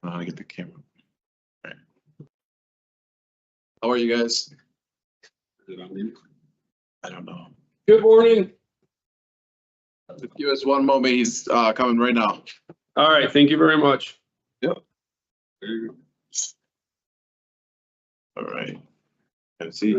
I want to get the camera. All right. How are you guys? I don't know. Good morning. Give us one moment. He's coming right now. All right, thank you very much. Yep. All right. Let's see.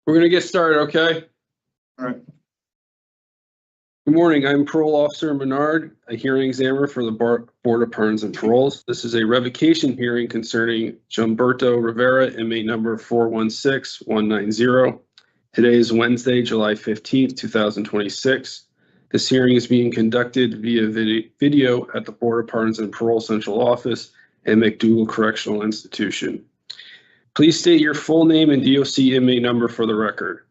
We're going to get started, okay? All right. Good morning. I'm Parole Officer Menard, a hearing examiner for the Board of Pardons and Paroles. This is a revocation hearing concerning Gilberto Rivera, inmate number 416190. Today is Wednesday, July 15th, 2026. This hearing is being conducted via video at the Board of Pardons and Parole Central Office at McDougall Correctional Institution. Please state your full name and DOC inmate number for the record.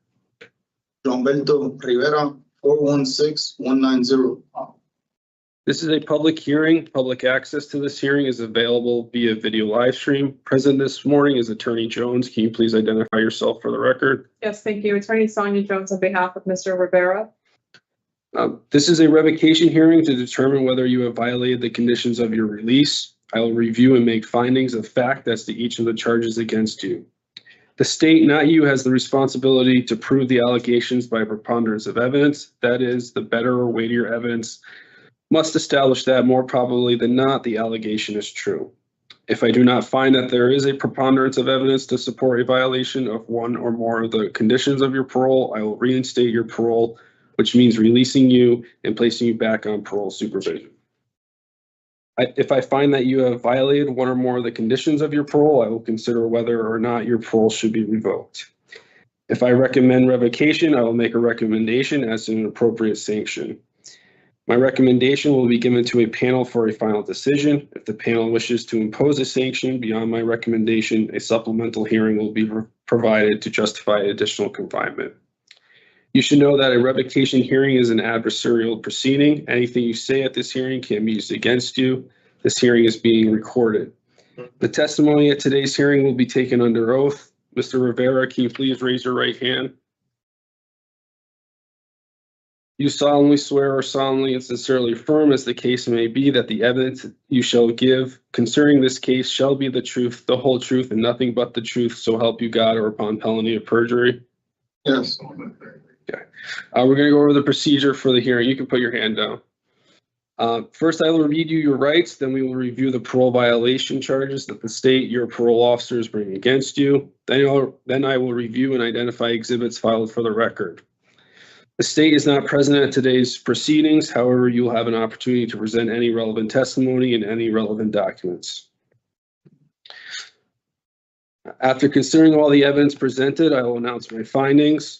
Gilberto Rivera, 416190. This is a public hearing. Public access to this hearing is available via video live stream. Present this morning is Attorney Jones. Can you please identify yourself for the record? Yes, thank you. Attorney Sonia Jones on behalf of Mr. Rivera. This is a revocation hearing to determine whether you have violated the conditions of your release. I will review and make findings of fact as to each of the charges against you. The state, not you, has the responsibility to prove the allegations by preponderance of evidence. That is, the better or weightier evidence must establish that more probably than not, the allegation is true. If I do not find that there is a preponderance of evidence to support a violation of one or more of the conditions of your parole, I will reinstate your parole, which means releasing you and placing you back on parole supervision. If I find that you have violated one or more of the conditions of your parole, I will consider whether or not your parole should be revoked. If I recommend revocation, I will make a recommendation as to an appropriate sanction. My recommendation will be given to a panel for a final decision. If the panel wishes to impose a sanction beyond my recommendation, a supplemental hearing will be provided to justify additional confinement. You should know that a revocation hearing is an adversarial proceeding. Anything you say at this hearing can be used against you. This hearing is being recorded. The testimony at today's hearing will be taken under oath. Mr. Rivera, can you please raise your right hand? You solemnly swear or solemnly and sincerely affirm, as the case may be, that the evidence you shall give concerning this case shall be the truth, the whole truth, and nothing but the truth, so help you God, or upon penalty of perjury? Yes. Okay. We're going to go over the procedure for the hearing. You can put your hand down. First, I will read you your rights. Then we will review the parole violation charges that the state, your parole officers, bring against you. Then I will review and identify exhibits filed for the record. The state is not present at today's proceedings. However, you will have an opportunity to present any relevant testimony and any relevant documents. After considering all the evidence presented, I will announce my findings.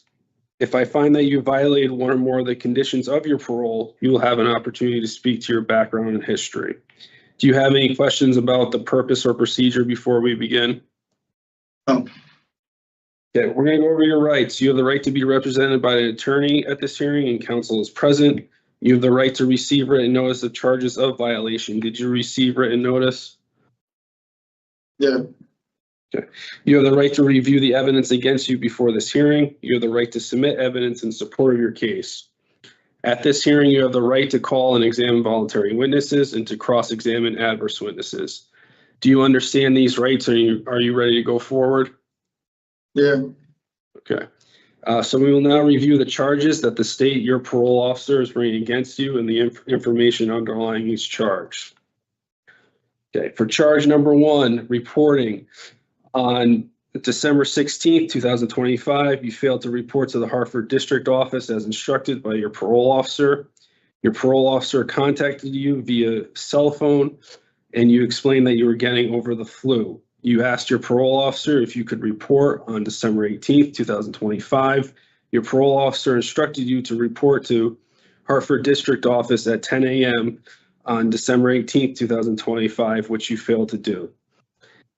If I find that you violated one or more of the conditions of your parole, you will have an opportunity to speak to your background and history. Do you have any questions about the purpose or procedure before we begin? No. Okay, we're going to go over your rights. You have the right to be represented by an attorney at this hearing, and counsel is present. You have the right to receive written notice of charges of violation. Did you receive written notice? Yeah. Okay. You have the right to review the evidence against you before this hearing. You have the right to submit evidence in support of your case. At this hearing, you have the right to call and examine voluntary witnesses and to cross-examine adverse witnesses. Do you understand these rights? Are you ready to go forward? Yeah. Okay. So we will now review the charges that the state, your parole officer, is bringing against you and the information underlying each charge. Okay, for charge number 1, reporting on December 16th, 2025, you failed to report to the Hartford District Office as instructed by your parole officer. Your parole officer contacted you via cell phone, and you explained that you were getting over the flu. You asked your parole officer if you could report on December 18th, 2025. Your parole officer instructed you to report to Hartford District Office at 10 a.m. on December 18th, 2025, which you failed to do.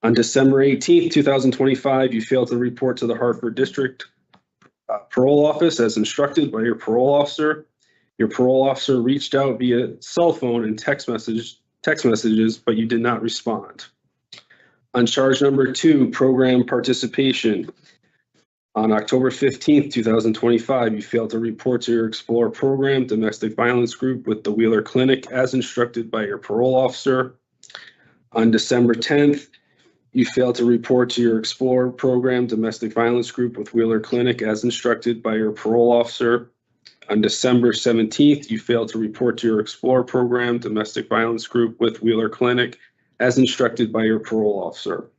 On December 18th, 2025, you failed to report to the Hartford District Parole Office as instructed by your parole officer. Your parole officer reached out via cell phone and text messages, but you did not respond. On charge number 2, program participation. On October 15th, 2025, you failed to report to your Explore program domestic violence group with the Wheeler Clinic as instructed by your parole officer. On December 10th, you failed to report to your Explore program domestic violence group with Wheeler Clinic as instructed by your parole officer. On December 17th, you failed to report to your Explore program domestic violence group with Wheeler Clinic as instructed by your parole officer.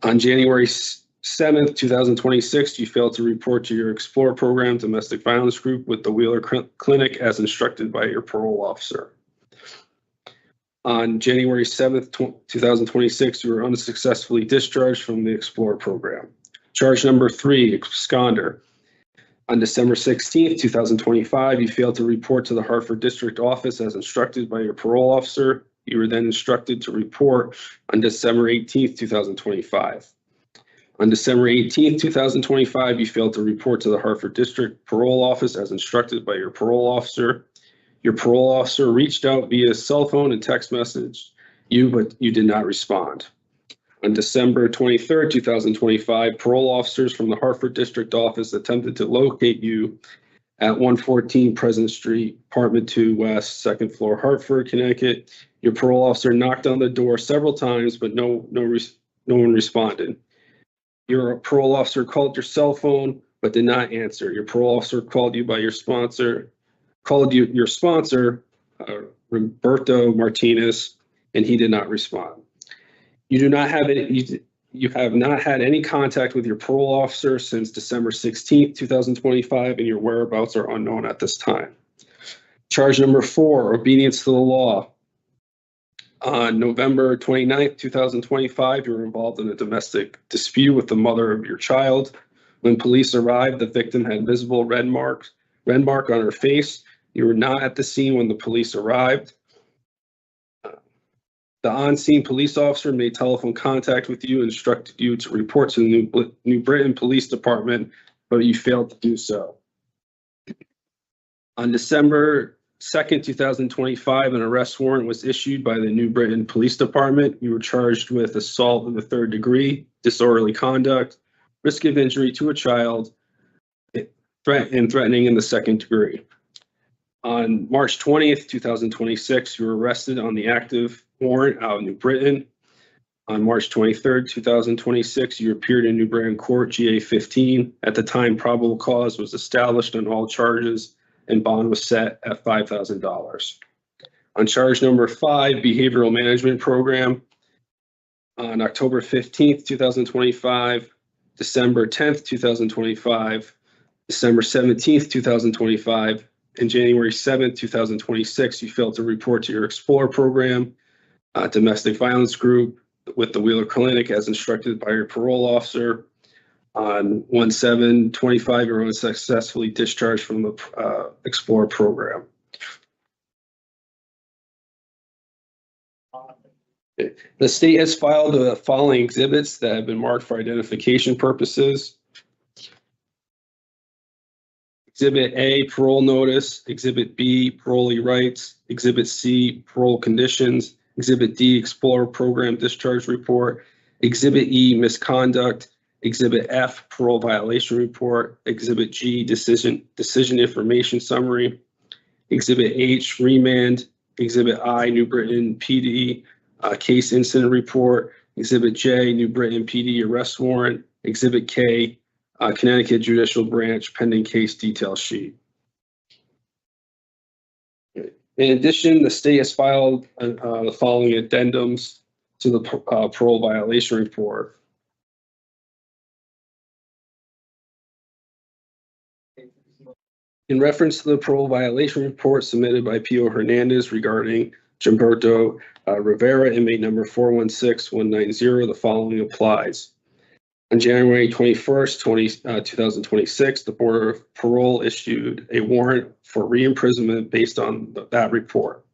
On January 7th, 2026, you failed to report to your Explore program domestic violence group with the Wheeler Clinic as instructed by your parole officer. On January 7th, 2026, you were unsuccessfully discharged from the Explore program. Charge number 3, absconder. On December 16th, 2025, you failed to report to the Hartford District Office as instructed by your parole officer. You were then instructed to report on December 18th, 2025. On December 18th, 2025, you failed to report to the Hartford District Parole Office as instructed by your parole officer. Your parole officer reached out via cell phone and text message but you did not respond. On December 23rd, 2025, parole officers from the Hartford District Office attempted to locate you at 114 Pleasant Street, Apartment 2 West, 2nd floor, Hartford, Connecticut. Your parole officer knocked on the door several times, but no one responded. Your parole officer called your cell phone, but did not answer. Your parole officer called you by your sponsor, Roberto Martinez, and he did not respond. You have not had any contact with your parole officer since December 16th, 2025, and your whereabouts are unknown at this time. Charge number 4, obedience to the law. On November 29th, 2025, you were involved in a domestic dispute with the mother of your child. When police arrived, the victim had visible red mark on her face. You were not at the scene when the police arrived. The on-scene police officer made telephone contact with you and instructed you to report to the New Britain Police Department, but you failed to do so. On December 2nd, 2025, an arrest warrant was issued by the New Britain Police Department. You were charged with assault in the 3rd degree, disorderly conduct, risk of injury to a child, and threatening in the 2nd degree. On March 20th, 2026, you were arrested on the active warrant out of New Britain. On March 23rd, 2026, you appeared in New Britain Court, GA 15. At the time, probable cause was established on all charges and bond was set at $5,000. On charge number 5, behavioral management program, on October 15th, 2025, December 10th, 2025, December 17th, 2025, and January 7th, 2026, you failed to report to your Explore program, domestic violence group with the Wheeler Clinic as instructed by your parole officer. On 1/7/25, you were unsuccessfully discharged from the Explore program. The state has filed the following exhibits that have been marked for identification purposes. Exhibit A, parole notice. Exhibit B, parolee rights. Exhibit C, parole conditions. Exhibit D, Explore program discharge report. Exhibit E, misconduct. Exhibit F, parole violation report. Exhibit G, decision information summary. Exhibit H, remand. Exhibit I, New Britain PD case incident report. Exhibit J, New Britain PD arrest warrant. Exhibit K, Connecticut Judicial Branch pending case detail sheet. In addition, the state has filed the following addendums to the parole violation report. In reference to the parole violation report submitted by P.O. Hernandez regarding Gilberto Rivera, inmate number 416190, the following applies. On January 21st, 2026, the Board of Parole issued a warrant for re-imprisonment based on that report.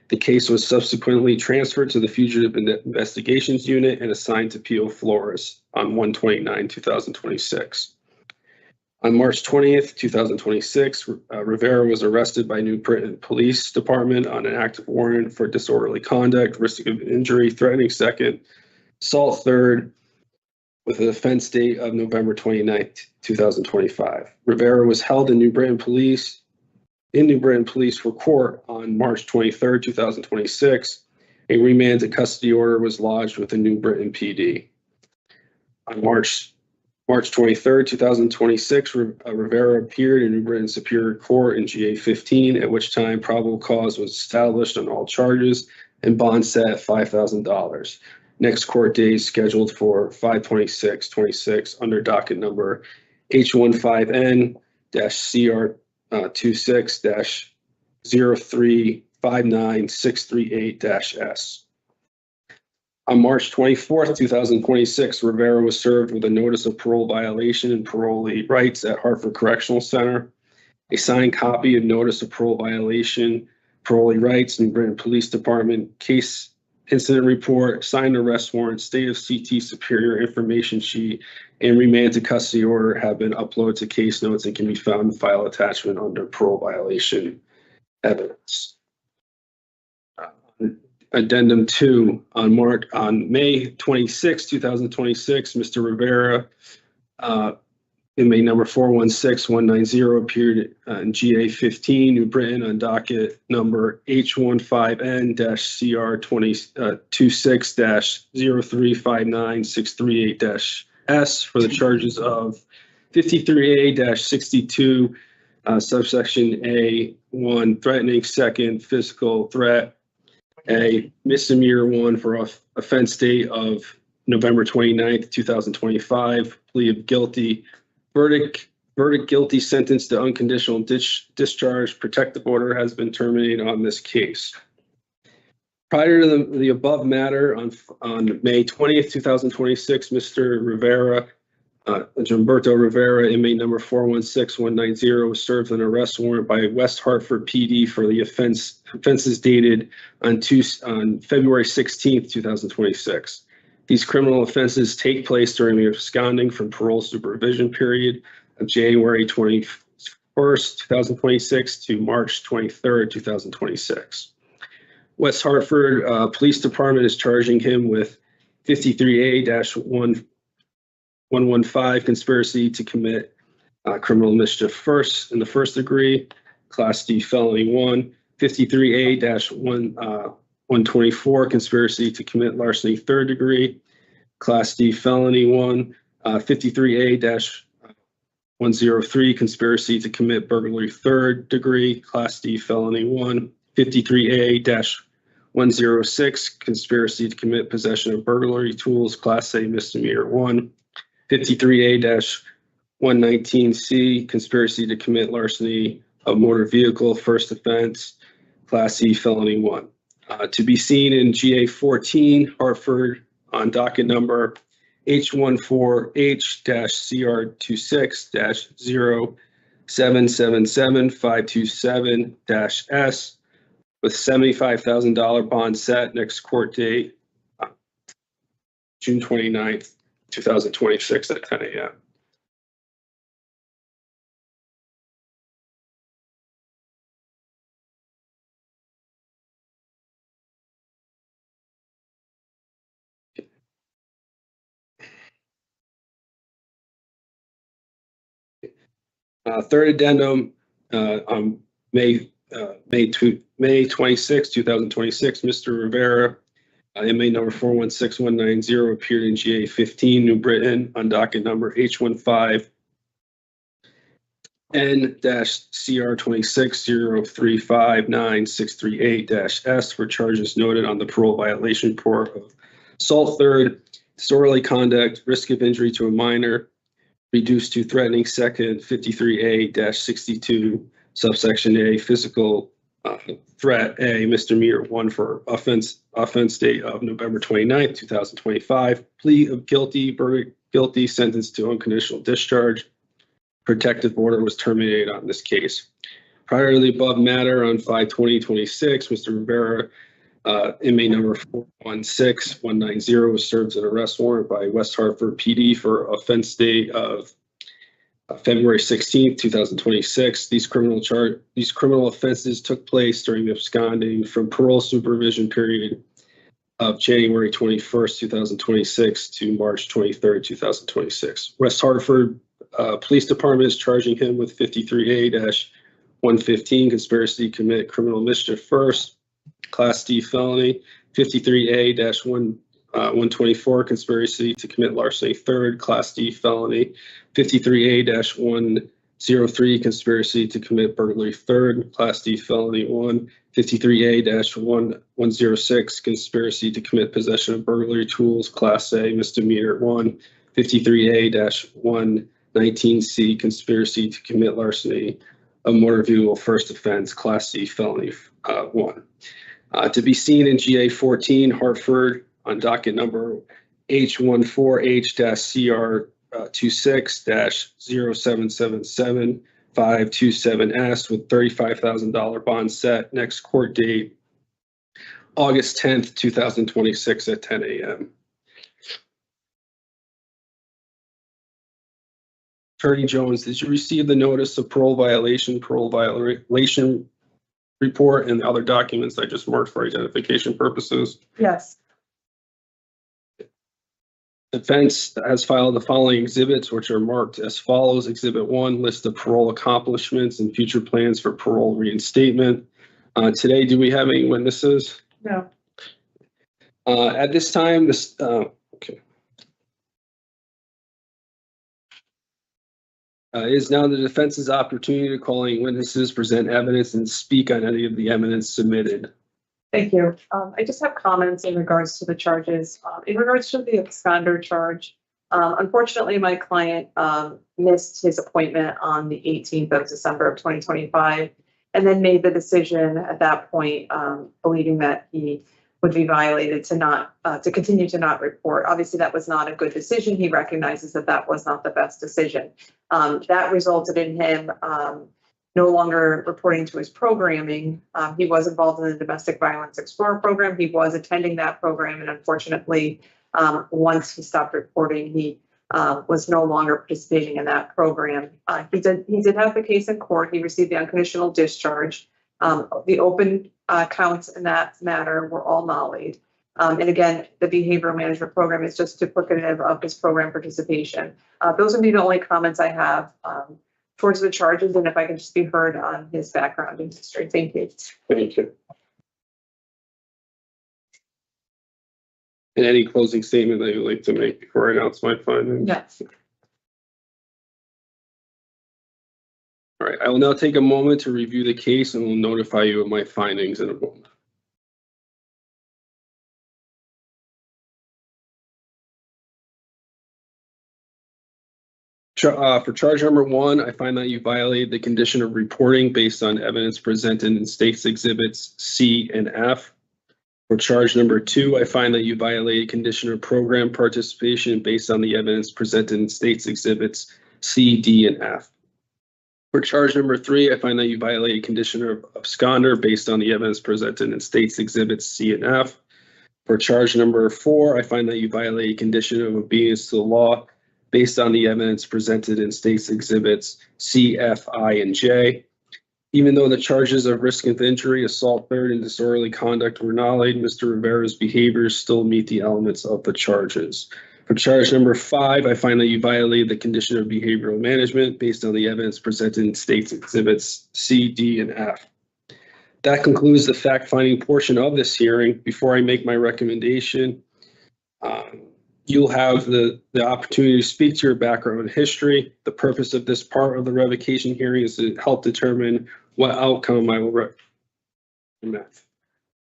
The case was subsequently transferred to the Fugitive Investigations Unit and assigned to P.O. Flores on 1/29/2026. On March 20th, 2026, Rivera was arrested by New Britain Police Department on an active warrant for disorderly conduct, risk of injury, threatening second, assault third, with an offense date of November 29th, 2025. Rivera was held in New Britain Police for court on March 23rd, 2026. A remand to custody order was lodged with the New Britain PD. On March 23rd, 2026, Rivera appeared in New Britain Superior Court in GA 15, at which time probable cause was established on all charges and bond set at $5,000. Next court date is scheduled for 5/26/26 under docket number H15N-CR26-0359638-S. On March 24th, 2026, Rivera was served with a notice of parole violation and parolee rights at Hartford Correctional Center. A signed copy of notice of parole violation, parolee rights, New Britain Police Department case incident report, signed arrest warrant, state of CT superior information sheet, and remand to custody order have been uploaded to case notes and can be found in file attachment under parole violation evidence. Addendum 2, on May 26, 2026, Mr. Rivera, inmate number 416190, appeared in GA 15, New Britain, on docket number H15N-26-0359-638-S for the charges of 53A-62, subsection A1, threatening second physical threat, a misdemeanor 1 for offense date of November 29th, 2025, plea of guilty. Verdict guilty, sentence to unconditional discharge. Protective order has been terminated on this case. Prior to the above matter, on May 20th, 2026, Mr. Rivera, Gilberto Rivera, inmate number 416190, was served an arrest warrant by West Hartford PD for the offenses dated on February 16th, 2026. These criminal offenses take place during the absconding from parole supervision period of January 21st, 2026 to March 23rd, 2026. West Hartford Police Department is charging him with 53A-115, conspiracy to commit criminal mischief in the first degree, Class D felony 1, 53A-124, conspiracy to commit larceny third degree, Class D felony 1, 53A-103, conspiracy to commit burglary third degree, Class D felony 1, 53A-106, conspiracy to commit possession of burglary tools, Class A misdemeanor 1, 53A-119C, conspiracy to commit larceny of motor vehicle, first offense, Class C felony 1. To be seen in GA 14, Hartford, on docket number H14H-CR26-0777527-S with $75,000 bond set. Next court date, June 29th, 2026 at 10 a.m. Third addendum, on May 26, 2026, Mr. Rivera, inmate number 416190, appeared in GA 15, New Britain, on docket number H15 N-CR 26-0359638-S for charges noted on the parole violation report of assault third, disorderly conduct, risk of injury to a minor, reduced to threatening second, 53A-62, subsection A, physical threat A, misdemeanor 1 for offense date of November 29th, 2025. Plea of guilty, verdict guilty, sentenced to unconditional discharge. Protective order was terminated on this case. Prior to the above matter, on 5/20/26, Mr. Rivera, inmate number 416190, was served an arrest warrant by West Hartford PD for offense date of February 16th, 2026. These criminal offenses took place during the absconding from parole supervision period of January 21st, 2026 to March 23rd, 2026. West Hartford Police Department is charging him with 53A-115, conspiracy to commit criminal mischief first, Class D felony, 53A-124, conspiracy to commit larceny third, Class D felony, 53A-103, conspiracy to commit burglary third, Class D felony 1, 53A-106, conspiracy to commit possession of burglary tools, Class A misdemeanor 1, 53A-119C, conspiracy to commit larceny of motor vehicle first offense, Class C felony 1. To be seen in GA 14, Hartford, on docket number H14H-CR 26-0777527S with $35,000 bond set. Next court date, August 10th, 2026 at 10 a.m. Attorney Jones, did you receive the notice of parole violation report, and the other documents I just marked for identification purposes? Yes. Defense has filed the following exhibits, which are marked as follows. Exhibit 1, list of parole accomplishments and future plans for parole reinstatement. Today, do we have any witnesses? No. At this time, it is now the defense's opportunity to call any witnesses, present evidence, and speak on any of the evidence submitted. Thank you. I just have comments in regards to the charges. In regards to the absconder charge, unfortunately, my client missed his appointment on the 18th of December of 2025, and then made the decision at that point, believing that he would be violated to continue to not report. Obviously, that was not a good decision. He recognizes that that was not the best decision. That resulted in him no longer reporting to his programming. He was involved in the Domestic Violence Explorer program. He was attending that program, and unfortunately, once he stopped reporting, he was no longer participating in that program. He did have the case in court. He received the unconditional discharge. The open counts in that matter were all nollied. And again, the behavioral management program is just duplicative of his program participation. Those would be the only comments I have towards the charges, and if I can just be heard on his background and history. Thank you. Thank you. And any closing statement that you'd like to make before I announce my findings? Yes. All right, I will now take a moment to review the case and will notify you of my findings in a moment. For charge number 1, I find that you violated the condition of reporting based on evidence presented in State's Exhibits C and F. For charge number 2, I find that you violated condition of program participation based on the evidence presented in State's Exhibits C, D, and F. For charge number 3, I find that you violated condition of absconder based on the evidence presented in State's Exhibits C and F. For charge number 4, I find that you violated condition of obedience to the law based on the evidence presented in State's Exhibits C, F, I, and J. Even though the charges of risk of injury, assault third, and disorderly conduct were nollied, Mr. Rivera's behaviors still meet the elements of the charges. For charge number 5, I find that you violated the condition of behavioral management based on the evidence presented in State's Exhibits C, D, and F. That concludes the fact-finding portion of this hearing. Before I make my recommendation, you'll have the opportunity to speak to your background and history. The purpose of this part of the revocation hearing is to help determine what outcome I will recommend.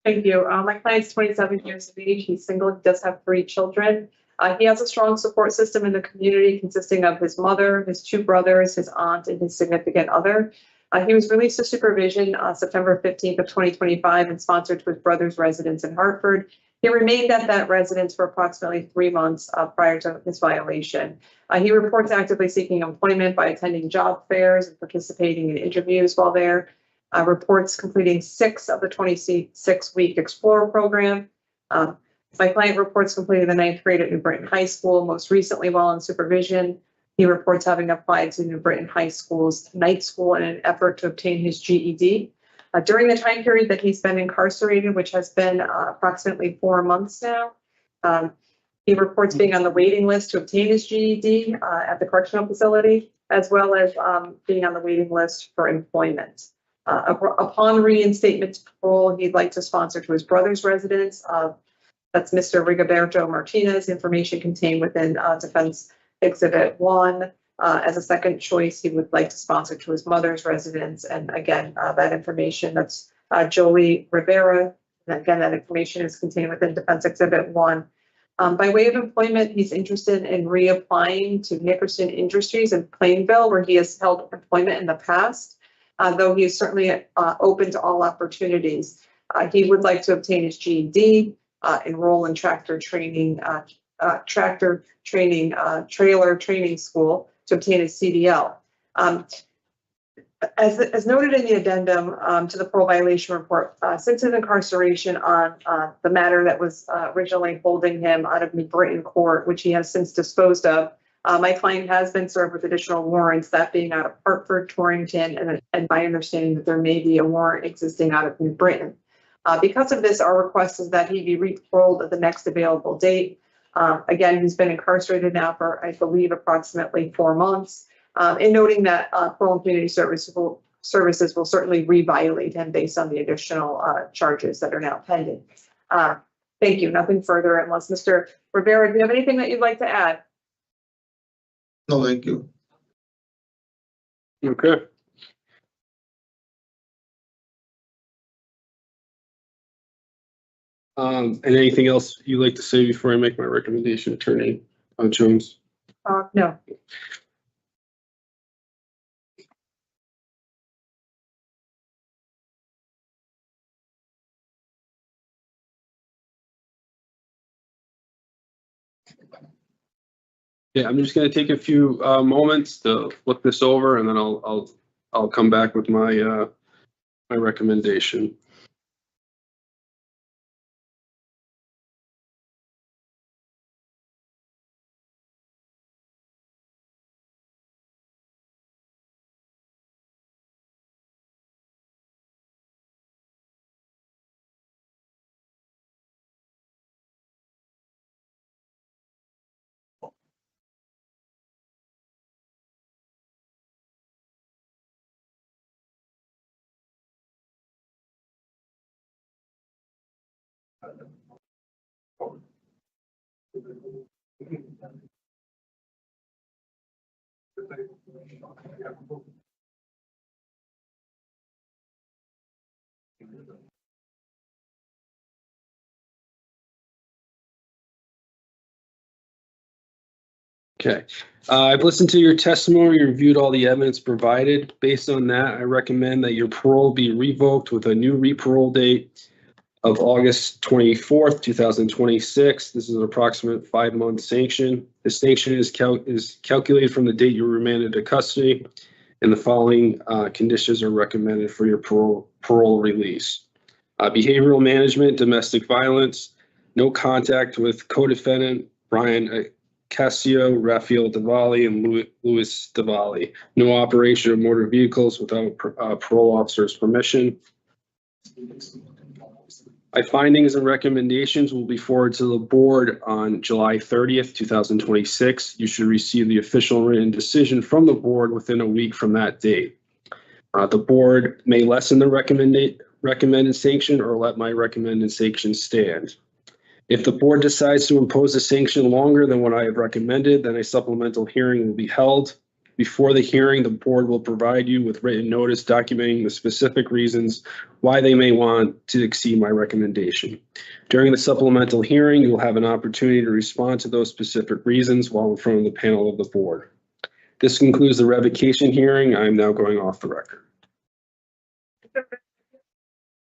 Thank you. My client's 27 years of age. He's single. He does have 3 children. He has a strong support system in the community consisting of his mother, his 2 brothers, his aunt, and his significant other. He was released to supervision September 15th of 2025 and sponsored to his brother's residence in Hartford. He remained at that residence for approximately 3 months prior to his violation. He reports actively seeking employment by attending job fairs and participating in interviews while there. Reports completing 6 of the 26-week Explorer program. My client reports completing the 9th grade at New Britain High School, most recently while in supervision. He reports having applied to New Britain High School's night school in an effort to obtain his GED. During the time period that he's been incarcerated, which has been approximately 4 months now, he reports being on the waiting list to obtain his GED at the correctional facility, as well as being on the waiting list for employment. Upon reinstatement to parole, he'd like to sponsor to his brother's residence. That's Mr. Rigoberto Martinez, information contained within Defense Exhibit 1. As a second choice, he would like to sponsor to his mother's residence. And again, that information, that's Jolie Rivera. And again, that information is contained within Defense Exhibit 1. By way of employment, he's interested in reapplying to Nickerson Industries in Plainville, where he has held employment in the past, though he is certainly open to all opportunities. He would like to obtain his GED, enroll in trailer training school to obtain his CDL. As noted in the addendum to the parole violation report, since his incarceration on the matter that was originally holding him out of New Britain Court, which he has since disposed of, my client has been served with additional warrants, that being out of Hartford, Torrington, and my understanding that there may be a warrant existing out of New Britain. Because of this, our request is that he be re-paroled at the next available date. Again, he's been incarcerated now for, I believe, approximately 4 months. And noting that Parole and Community Services will certainly re-violate him based on the additional charges that are now pending. Thank you. Nothing further unless Mr. Rivera, do you have anything that you'd like to add? No, thank you. Okay. And anything else you'd like to say before I make my recommendation, Attorney Jones? No. Yeah, I'm just going to take a few moments to look this over, and then I'll come back with my my recommendation. Okay, I've listened to your testimony, reviewed all the evidence provided. Based on that, I recommend that your parole be revoked with a new re-parole date of August 24th, 2026. This is an approximate 5-month sanction. The sanction is calculated from the date you were remanded to custody, and the following conditions are recommended for your parole release. Behavioral management, domestic violence, no contact with co-defendant Brian Cassio, Raphael Diwali, and Louis Diwali. No operation of motor vehicles without parole officer's permission. My findings and recommendations will be forwarded to the board on July 30th, 2026. You should receive the official written decision from the board within a week from that date. The board may lessen the recommended sanction or let my recommended sanction stand. If the board decides to impose a sanction longer than what I have recommended, then a supplemental hearing will be held. Before the hearing, the board will provide you with written notice documenting the specific reasons why they may want to exceed my recommendation. During the supplemental hearing, you will have an opportunity to respond to those specific reasons while in front of the panel of the board. This concludes the revocation hearing. I am now going off the record.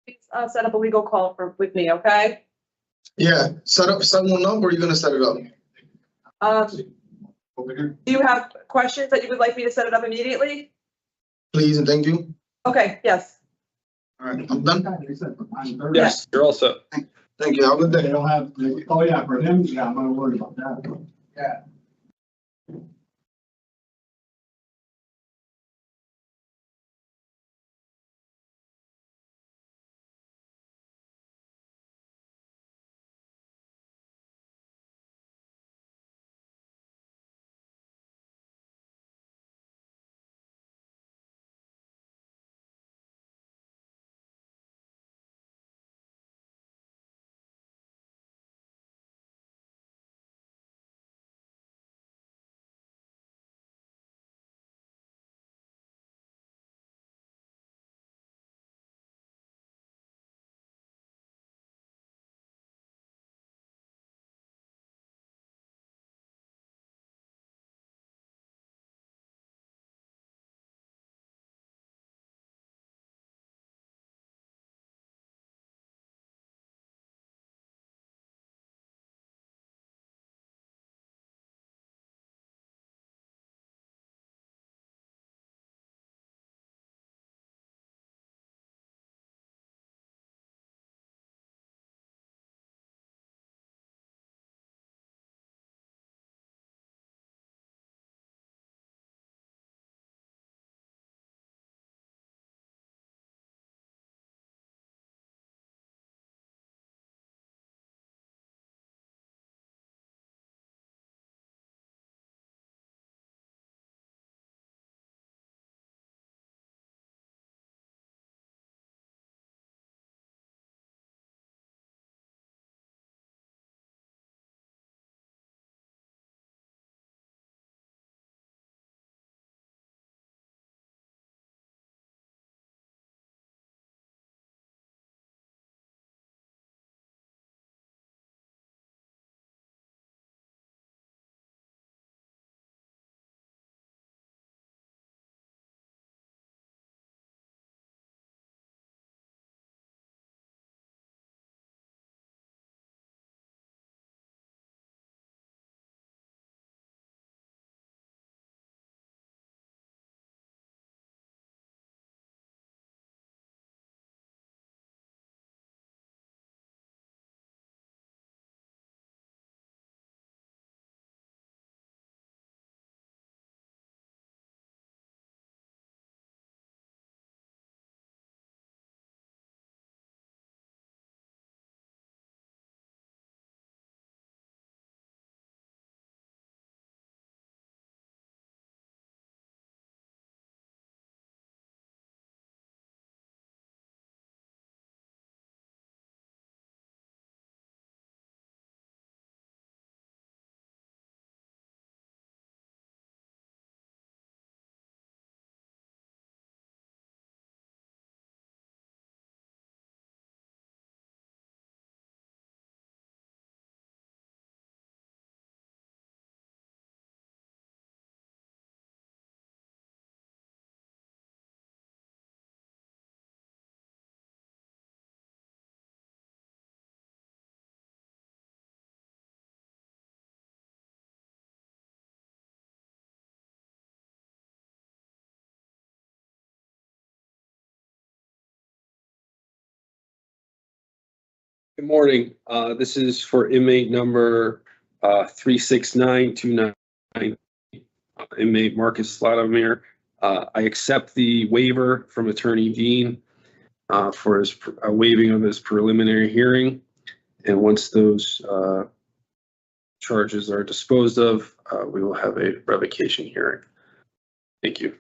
Please, set up a legal call with me, okay? Yeah, set one up, or are you gonna set it up? Do you have questions that you would like me to set it up immediately? Please and thank you. Okay, yes. All right, I'm done. Yes, you're all set. Thank you. Have a good They day. don't have, oh yeah, for him, yeah, I'm not worried about that. Yeah. Good morning. This is for inmate number 36929, inmate Marcus Sladomir. I accept the waiver from Attorney Dean for his waiving of his preliminary hearing. And once those charges are disposed of, we will have a revocation hearing. Thank you.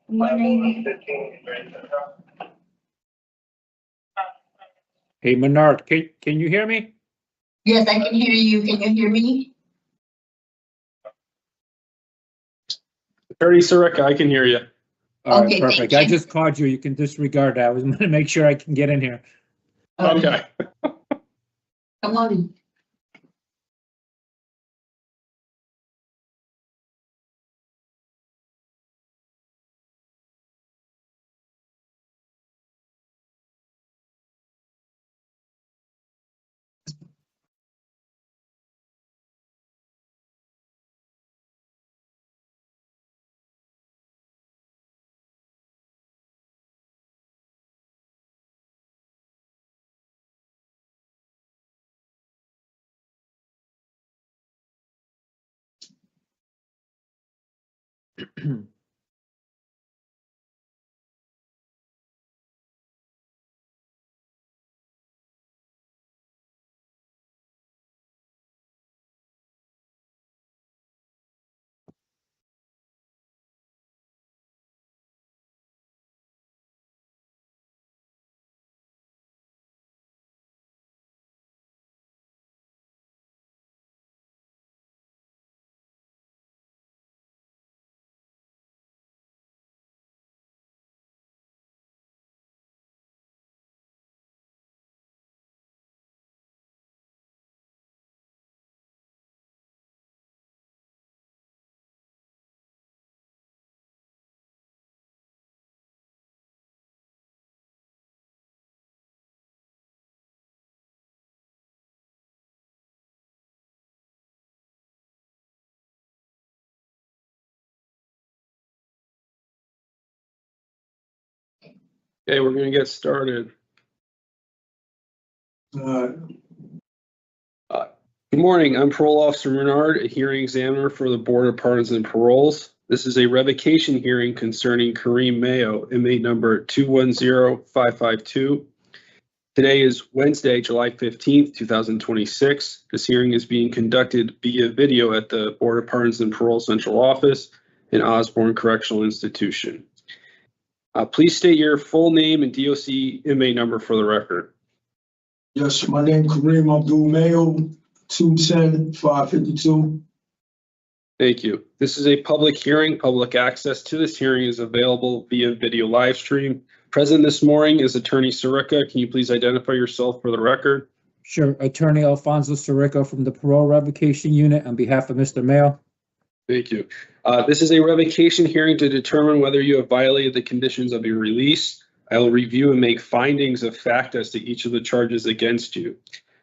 Morning. Hey, Menard, can you hear me? Yes, I can hear you. Can you hear me? Attorney Sirica, I can hear you. All right, Okay, thank perfect. I you. just called you. You can disregard that. I was gonna make sure I can get in here. Okay. Come on. Okay, we're gonna get started. Good morning, I'm Parole Officer Menard, a hearing examiner for the Board of Pardons and Paroles. This is a revocation hearing concerning Kareem Mayo, inmate number 210552. Today is Wednesday, July 15th, 2026. This hearing is being conducted via video at the Board of Pardons and Parole Central Office in Osborne Correctional Institution. Please state your full name and DOC inmate number for the record. Yes, my name Kareem Abdul Mayo, 210-552. Thank you. This is a public hearing. Public access to this hearing is available via video live stream. Present this morning is Attorney Sirica. Can you please identify yourself for the record? Sure, Attorney Alfonso Sirico from the Parole Revocation Unit on behalf of Mr. Mayo. Thank you. This is a revocation hearing to determine whether you have violated the conditions of your release. I will review and make findings of fact as to each of the charges against you.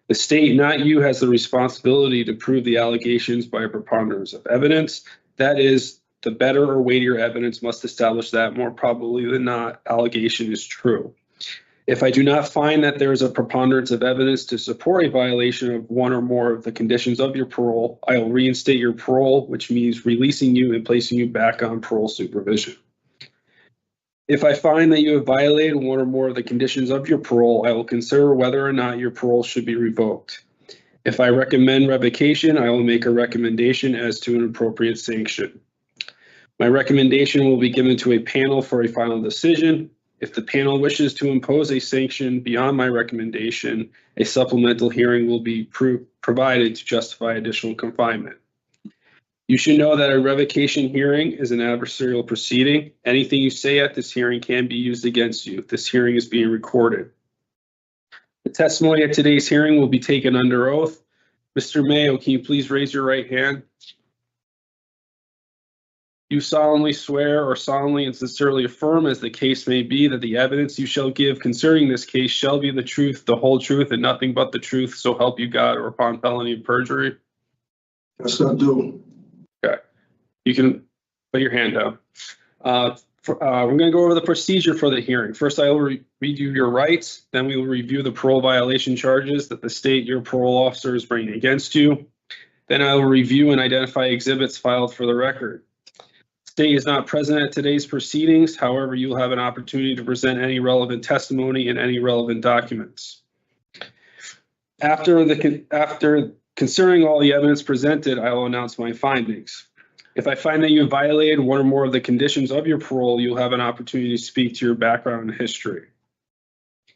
The state, not you, has the responsibility to prove the allegations by a preponderance of evidence. That is, the better or weightier evidence must establish that more probably than not, allegation is true. If I do not find that there is a preponderance of evidence to support a violation of one or more of the conditions of your parole, I will reinstate your parole, which means releasing you and placing you back on parole supervision. If I find that you have violated one or more of the conditions of your parole, I will consider whether or not your parole should be revoked. If I recommend revocation, I will make a recommendation as to an appropriate sanction. My recommendation will be given to a panel for a final decision. If the panel wishes to impose a sanction beyond my recommendation, a supplemental hearing will be provided to justify additional confinement. You should know that a revocation hearing is an adversarial proceeding. Anything you say at this hearing can be used against you. This hearing is being recorded. The testimony at today's hearing will be taken under oath. Mr. Mayo, can you please raise your right hand? You solemnly swear or solemnly and sincerely affirm, as the case may be, that the evidence you shall give concerning this case shall be the truth, the whole truth, and nothing but the truth, so help you God, or upon felony of perjury? Yes, I do. Okay. You can put your hand down. We're going to go over the procedure for the hearing. First, I will read you your rights. Then we will review the parole violation charges that the state your parole officer is bringing against you. Then I will review and identify exhibits filed for the record. State is not present at today's proceedings. However, you will have an opportunity to present any relevant testimony and any relevant documents. After considering all the evidence presented, I will announce my findings. If I find that you have violated one or more of the conditions of your parole, you'll have an opportunity to speak to your background and history.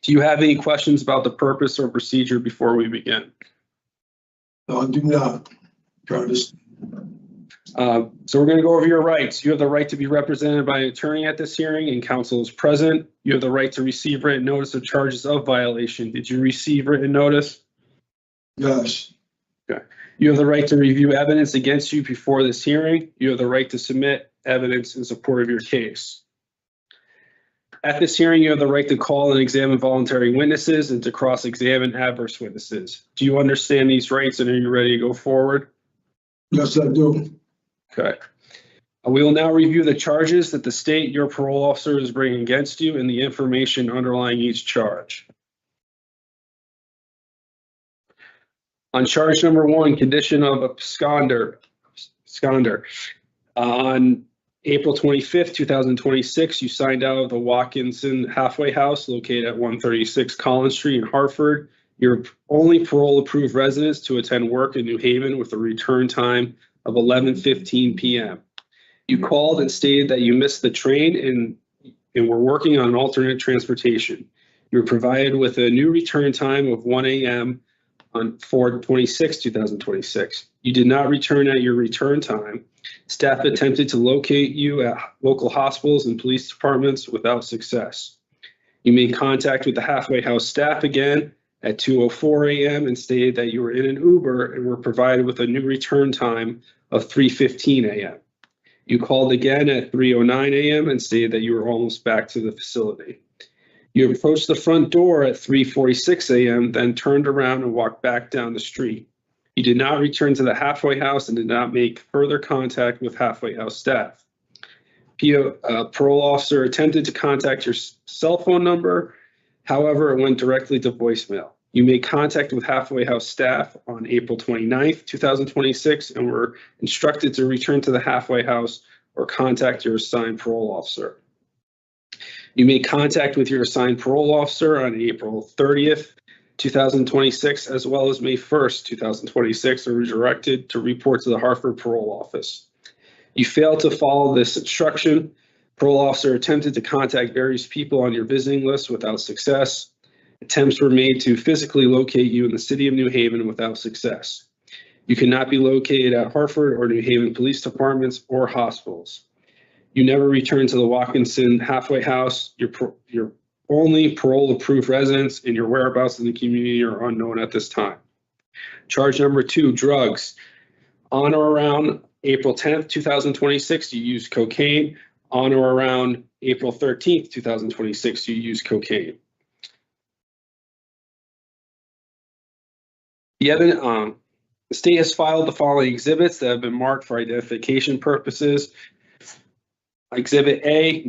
Do you have any questions about the purpose or procedure before we begin? No, I do not. Charges. So we're going to go over your rights. You have the right to be represented by an attorney at this hearing and counsel is present. You have the right to receive written notice of charges of violation. Did you receive written notice? Yes. You have the right to review evidence against you before this hearing. You have the right to submit evidence in support of your case. At this hearing, you have the right to call and examine voluntary witnesses and to cross-examine adverse witnesses. Do you understand these rights and are you ready to go forward? Yes, I do. Okay. We will now review the charges that the state, your parole officer, is bringing against you and the information underlying each charge. On charge number 1, condition of absconder. On April 25th, 2026, you signed out of the Watkinson halfway house located at 136 Collins Street in Hartford. You're only parole-approved residents to attend work in New Haven with a return time of 11:15 p.m. You called and stated that you missed the train and were working on alternate transportation. You were provided with a new return time of 1 a.m. on 4/26, 2026. You did not return at your return time. Staff attempted to locate you at local hospitals and police departments without success. You made contact with the halfway house staff again at 2:04 a.m. and stated that you were in an Uber and were provided with a new return time of 3:15 a.m. You called again at 3:09 a.m. and stated that you were almost back to the facility. You approached the front door at 3:46 a.m., then turned around and walked back down the street. You did not return to the halfway house and did not make further contact with halfway house staff. Parole officer attempted to contact your cell phone number. However, it went directly to voicemail. You made contact with halfway house staff on April 29th, 2026, and were instructed to return to the halfway house or contact your assigned parole officer. You made contact with your assigned parole officer on April 30th, 2026, as well as May 1st, 2026, and were directed to report to the Hartford Parole Office. You failed to follow this instruction. Parole officer attempted to contact various people on your visiting list without success. Attempts were made to physically locate you in the city of New Haven without success. You cannot be located at Hartford or New Haven police departments or hospitals. You never returned to the Watkinson halfway house. Your only parole-approved residents and your whereabouts in the community are unknown at this time. Charge number 2, drugs. On or around April 10th, 2026, you used cocaine. On or around April 13th, 2026, you used cocaine. The state has filed the following exhibits that have been marked for identification purposes. Exhibit A,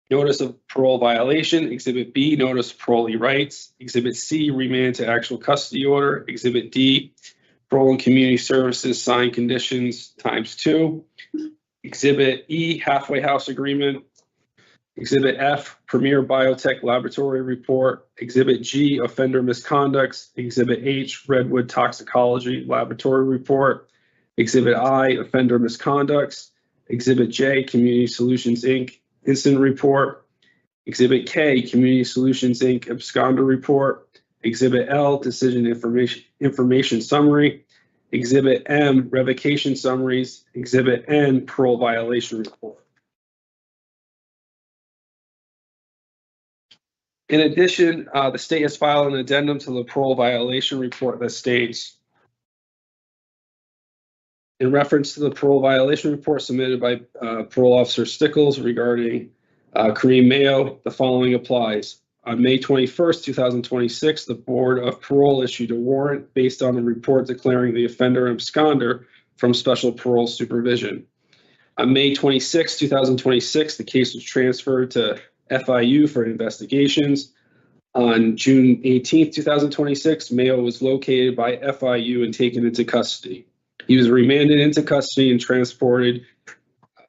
notice of parole violation. Exhibit B, notice of parolee rights. Exhibit C, remand to actual custody order. Exhibit D, parole and community services signed conditions ×2. Exhibit E, halfway house agreement. Exhibit F, Premier Biotech Laboratory Report. Exhibit G, Offender Misconducts. Exhibit H, Redwood Toxicology Laboratory Report. Exhibit I, Offender Misconducts. Exhibit J, Community Solutions, Inc. Incident Report. Exhibit K, Community Solutions, Inc. Absconder Report. Exhibit L, Decision Information Summary. Exhibit M, Revocation Summaries. Exhibit N, Parole Violation Report. In addition, the state has filed an addendum to the parole violation report that states, in reference to the parole violation report submitted by Parole Officer Stickles regarding Kareem Mayo, the following applies. On May 21st, 2026, the Board of Parole issued a warrant based on a report declaring the offender absconder from special parole supervision. On May 26, 2026, the case was transferred to FIU for investigations. On June 18, 2026, Mayo was located by FIU and taken into custody. He was remanded into custody and transported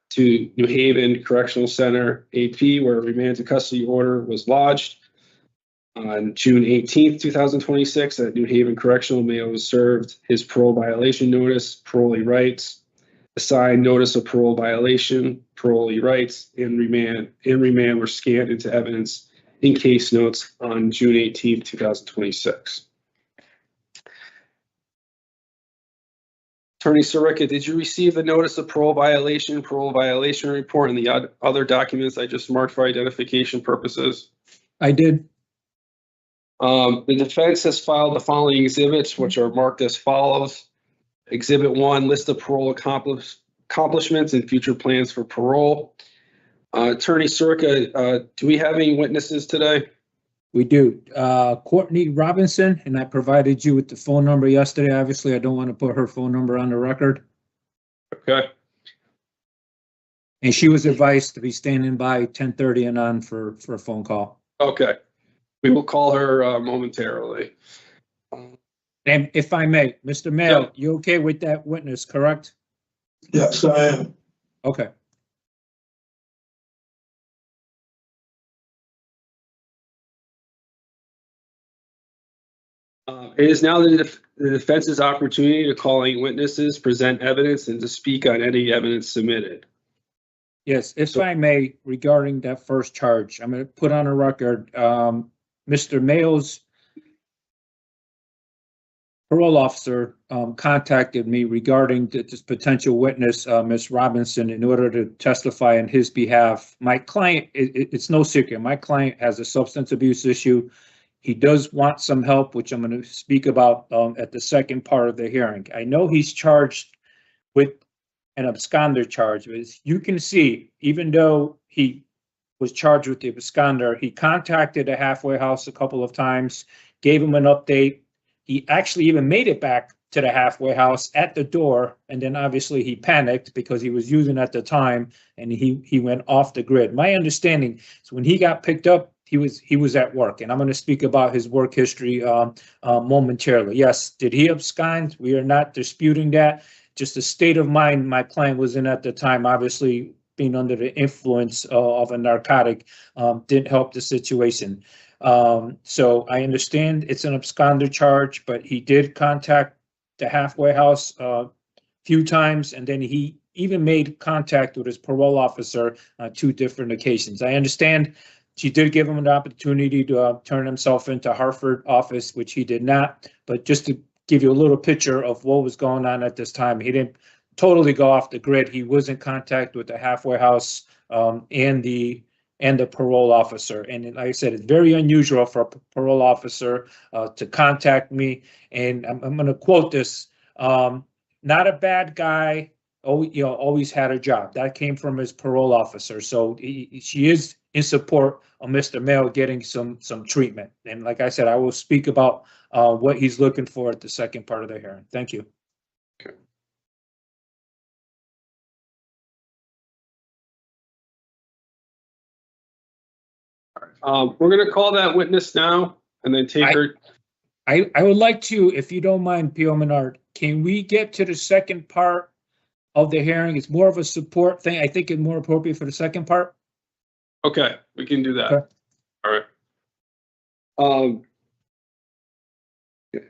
to New Haven Correctional Center, AP, where a remand to custody order was lodged. On June 18th, 2026, at New Haven Correctional, Mayo was served his parole violation notice, parolee rights, assigned notice of parole violation, parolee rights, and remand were scanned into evidence in case notes on June 18th, 2026. Attorney Sirica, did you receive the notice of parole violation report, and the other documents I just marked for identification purposes? I did. The defense has filed the following exhibits, which are marked as follows. Exhibit 1, list of parole accomplishments and future plans for parole. Attorney Sirica, do we have any witnesses today? We do. Courtney Robinson, and I provided you with the phone number yesterday. Obviously, I don't want to put her phone number on the record. Okay. And she was advised to be standing by 10:30 and on for a phone call. Okay. We will call her momentarily. And if I may, Mr. Mayo, Yeah. you okay with that witness, correct? Yes, I am. Okay. It is now the defense's opportunity to call any witnesses, present evidence, and to speak on any evidence submitted. Yes, if I may, regarding that first charge, I'm going to put on a record, Mr. Mayo's parole officer contacted me regarding this potential witness, Ms. Robinson, in order to testify on his behalf. My client, it's no secret, my client has a substance abuse issue. He does want some help, which I'm going to speak about at the second part of the hearing. I know he's charged with an absconder charge. As you can see, even though he was charged with the absconder, he contacted a halfway house a couple of times, gave him an update. He actually even made it back to the halfway house at the door, and then obviously he panicked because he was using at the time, and he went off the grid. My understanding is when he got picked up, he was at work, and I'm going to speak about his work history momentarily. Yes, did he abscond? We are not disputing that. Just the state of mind my client was in at the time, obviously being under the influence of a narcotic, didn't help the situation. So I understand it's an absconder charge, but he did contact the halfway house a few times, and then he even made contact with his parole officer on 2 different occasions. I understand she did give him an opportunity to turn himself into Hartford office, which he did not. But just to give you a little picture of what was going on at this time, he didn't totally go off the grid. He was in contact with the halfway house and the parole officer. And like I said, it's very unusual for a parole officer to contact me. And I'm going to quote this: "Not a bad guy. Oh, always had a job." That came from his parole officer. So she is in support of Mr. Mayo getting some treatment. And like I said, I will speak about what he's looking for at the second part of the hearing. Thank you. Okay. We're going to call that witness now and then take her. I would like to, if you don't mind, P.O. Menard, can we get to the second part of the hearing? It's more of a support thing. I think it's more appropriate for the second part. Okay, we can do that. Okay. All right.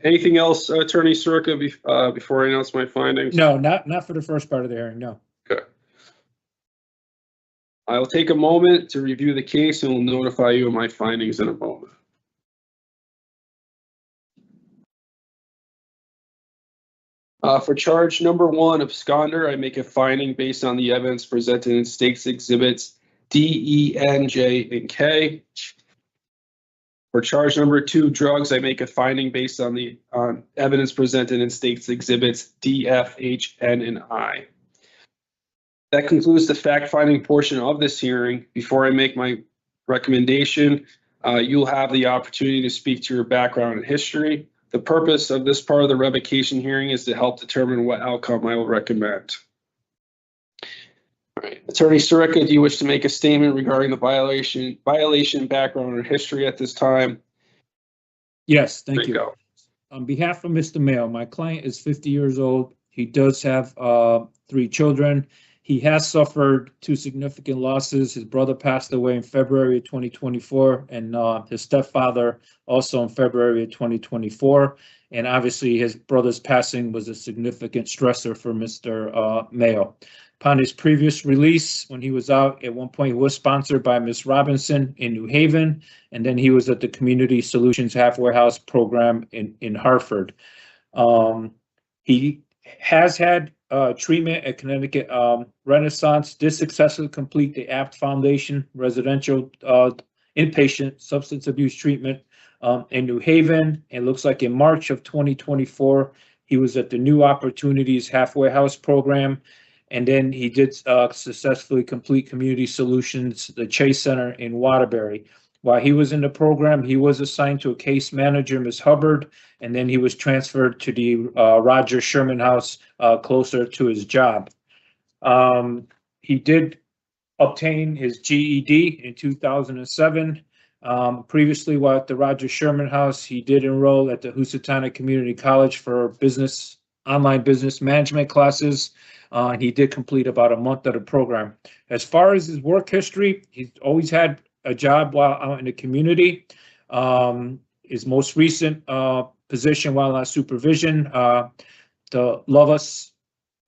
Anything else, Attorney Sirica, before I announce my findings? No, not for the first part of the hearing, no. Okay. I'll take a moment to review the case and will notify you of my findings in a moment. For charge number 1, absconder, I make a finding based on the evidence presented in State's Exhibits D, E, N, J, and K. For charge number 2, drugs, I make a finding based on the evidence presented in State's Exhibits D, F, H, N, and I. That concludes the fact-finding portion of this hearing. Before I make my recommendation, you'll have the opportunity to speak to your background and history. The purpose of this part of the revocation hearing is to help determine what outcome I will recommend. All right. Attorney Sirica, do you wish to make a statement regarding the violation background or history at this time? Yes, thank There you you. go. On behalf of Mr. Mayo, my client is 50 years old. He does have 3 children. He has suffered two significant losses. His brother passed away in February of 2024, and his stepfather also in February of 2024. And obviously, his brother's passing was a significant stressor for Mr. Mayo. Upon his previous release, when he was out, at one point, he was sponsored by Ms. Robinson in New Haven, and then he was at the Community Solutions Halfway House program in Hartford. He has had treatment at Connecticut Renaissance, did successfully complete the APT Foundation residential inpatient substance abuse treatment in New Haven. It looks like in March of 2024, he was at the New Opportunities Halfway House program. And then he did successfully complete Community Solutions, the Chase Center in Waterbury. While he was in the program, he was assigned to a case manager, Ms. Hubbard, and then he was transferred to the Roger Sherman House closer to his job. He did obtain his GED in 2007. Previously, while at the Roger Sherman House, he did enroll at the Housatonic Community College for online business management classes. He did complete about a month of the program. As far as his work history, he's always had a job while out in the community. His most recent position while on supervision, the Love Us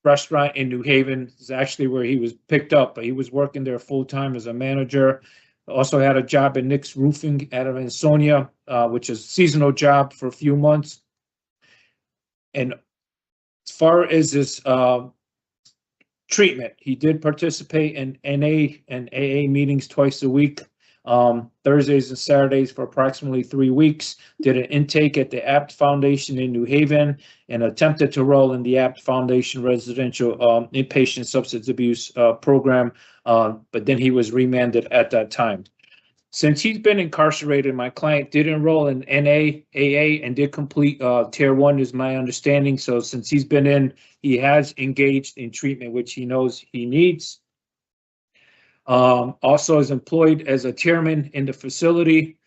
restaurant in New Haven is actually where he was picked up, but he was working there full-time as a manager. Also had a job at Nick's Roofing out of Ansonia, which is a seasonal job for a few months. And as far as his treatment, he did participate in NA and AA meetings twice a week, Thursdays and Saturdays for approximately 3 weeks, did an intake at the APT Foundation in New Haven, and attempted to roll in the APT Foundation residential inpatient substance abuse program, but then he was remanded at that time. Since he's been incarcerated, my client did enroll in NA, AA, and did complete Tier 1 is my understanding. So since he's been in, he has engaged in treatment, which he knows he needs. Also is employed as a chairman in the facility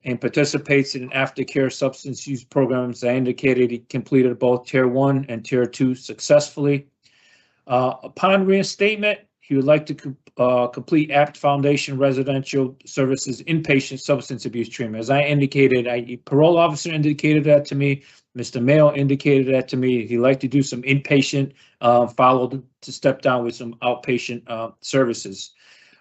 and participates in aftercare substance use programs. I indicated he completed both Tier 1 and Tier 2 successfully. Upon reinstatement, he would like to complete APT Foundation residential services inpatient substance abuse treatment. As I indicated, parole officer indicated that to me. Mr. Mayo indicated that to me. He'd like to do some inpatient, followed to step down with some outpatient services.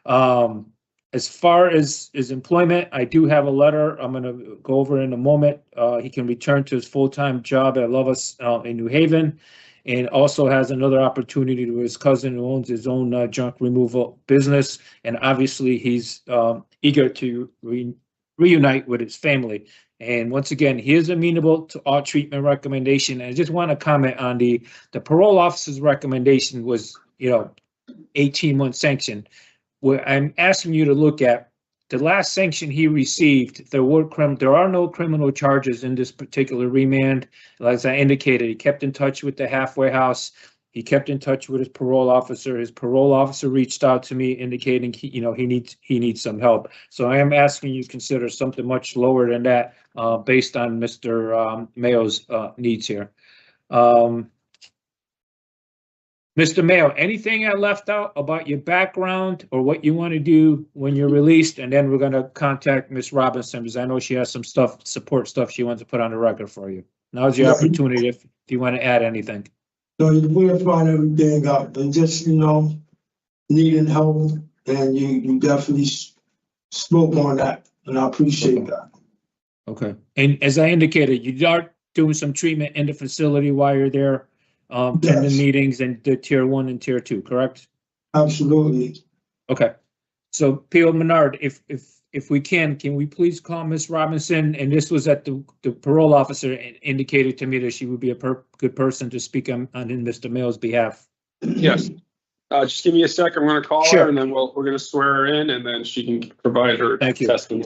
As far as his employment, I do have a letter I'm going to go over in a moment. He can return to his full-time job at Love Us in New Haven, and also has another opportunity to his cousin who owns his own junk removal business. And obviously, he's eager to reunite with his family. And once again, he is amenable to all treatment recommendation. And I just want to comment on the parole officer's recommendation was, 18-month sanction. What I'm asking you to look at, the last sanction he received, there are no criminal charges in this particular remand. As I indicated, he kept in touch with the halfway house. He kept in touch with his parole officer. His parole officer reached out to me indicating he needs some help. So I am asking you to consider something much lower than that based on Mr. Mayo's needs here. Mr. Mayo, anything I left out about your background or what you want to do when you're released? And then we're going to contact Ms. Robinson because I know she has some support stuff she wants to put on the record for you. Now's your opportunity if you want to add anything. So you clarified everything up and just, needing help, and you definitely spoke on that, and I appreciate that. Okay. And as I indicated, you are doing some treatment in the facility while you're there, attending meetings and the Tier 1 and Tier 2, correct? Absolutely. Okay. So P.O. Menard, if we can we please call Ms. Robinson? And this was at the parole officer indicated to me that she would be a good person to speak on Mr. Mayo's behalf. Yes. Just give me a second. We're going to call Sure. her, and then we're going to swear her in, and then she can provide her Thank you. testimony.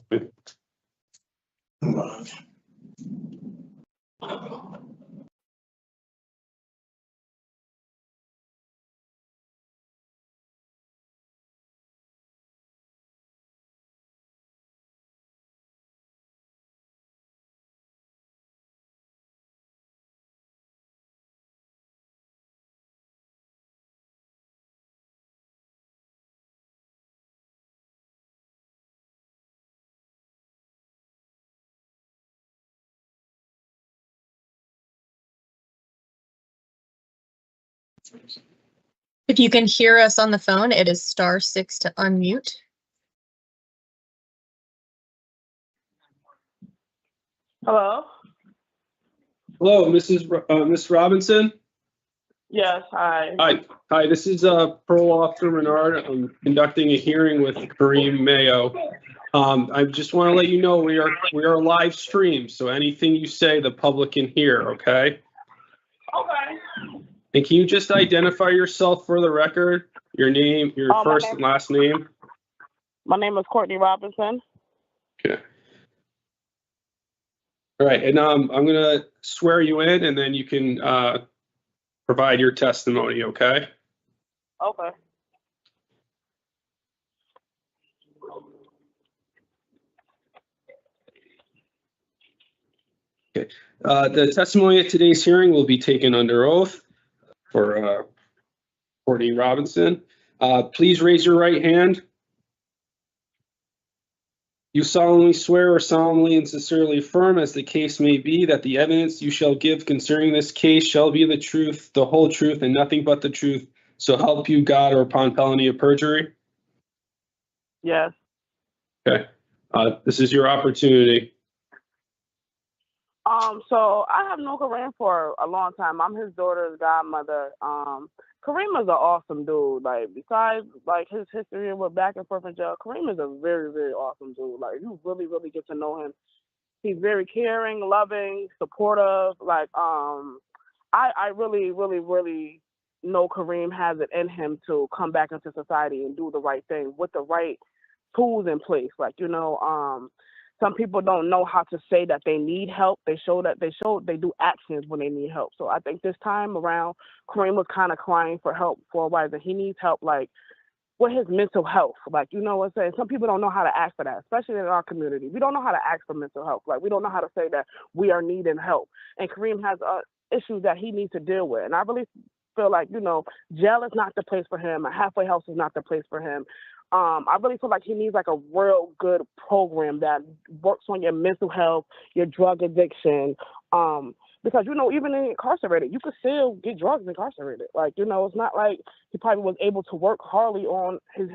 If you can hear us on the phone, it is *6 to unmute. Hello? Hello, Miss Robinson. Yes, hi. Hi, this is Parole Officer Renard. I'm conducting a hearing with Kareem Mayo. I just want to let you know we are live streamed, so anything you say, the public can hear, okay? Okay. And can you just identify yourself for the record? Your name, your first and last name? My name is Courtney Robinson. Okay. All right, and I'm gonna swear you in, and then you can provide your testimony, okay? Okay. The testimony at today's hearing will be taken under oath for Courtney Robinson. Please raise your right hand. You solemnly swear or solemnly and sincerely affirm, as the case may be, that the evidence you shall give concerning this case shall be the truth, the whole truth, and nothing but the truth, so help you God, or upon felony of perjury? Yes. Okay. This is your opportunity. So I have known Kareem for a long time. I'm his daughter's godmother. Kareem is an awesome dude. Like, besides like his history with back and forth in jail, Kareem is a very, very awesome dude. Like, you really, really get to know him. He's very caring, loving, supportive. Like, I really, really, really know Kareem has it in him to come back into society and do the right thing with the right tools in place. Like, you know, some people don't know how to say that they need help. They do actions when they need help. So I think this time around, Kareem was kind of crying for help for a while, that he needs help, like, with his mental health. Like, you know what I'm saying? Some people don't know how to ask for that, especially in our community. We don't know how to ask for mental health. Like, we don't know how to say that we are needing help. And Kareem has issues that he needs to deal with. And I really feel like, you know, jail is not the place for him. A halfway house is not the place for him. I really feel like he needs like a real good program that works on your mental health, your drug addiction. Because, you know, even incarcerated, you could still get drugs incarcerated. Like, you know, it's not like he probably was able to work hardly on his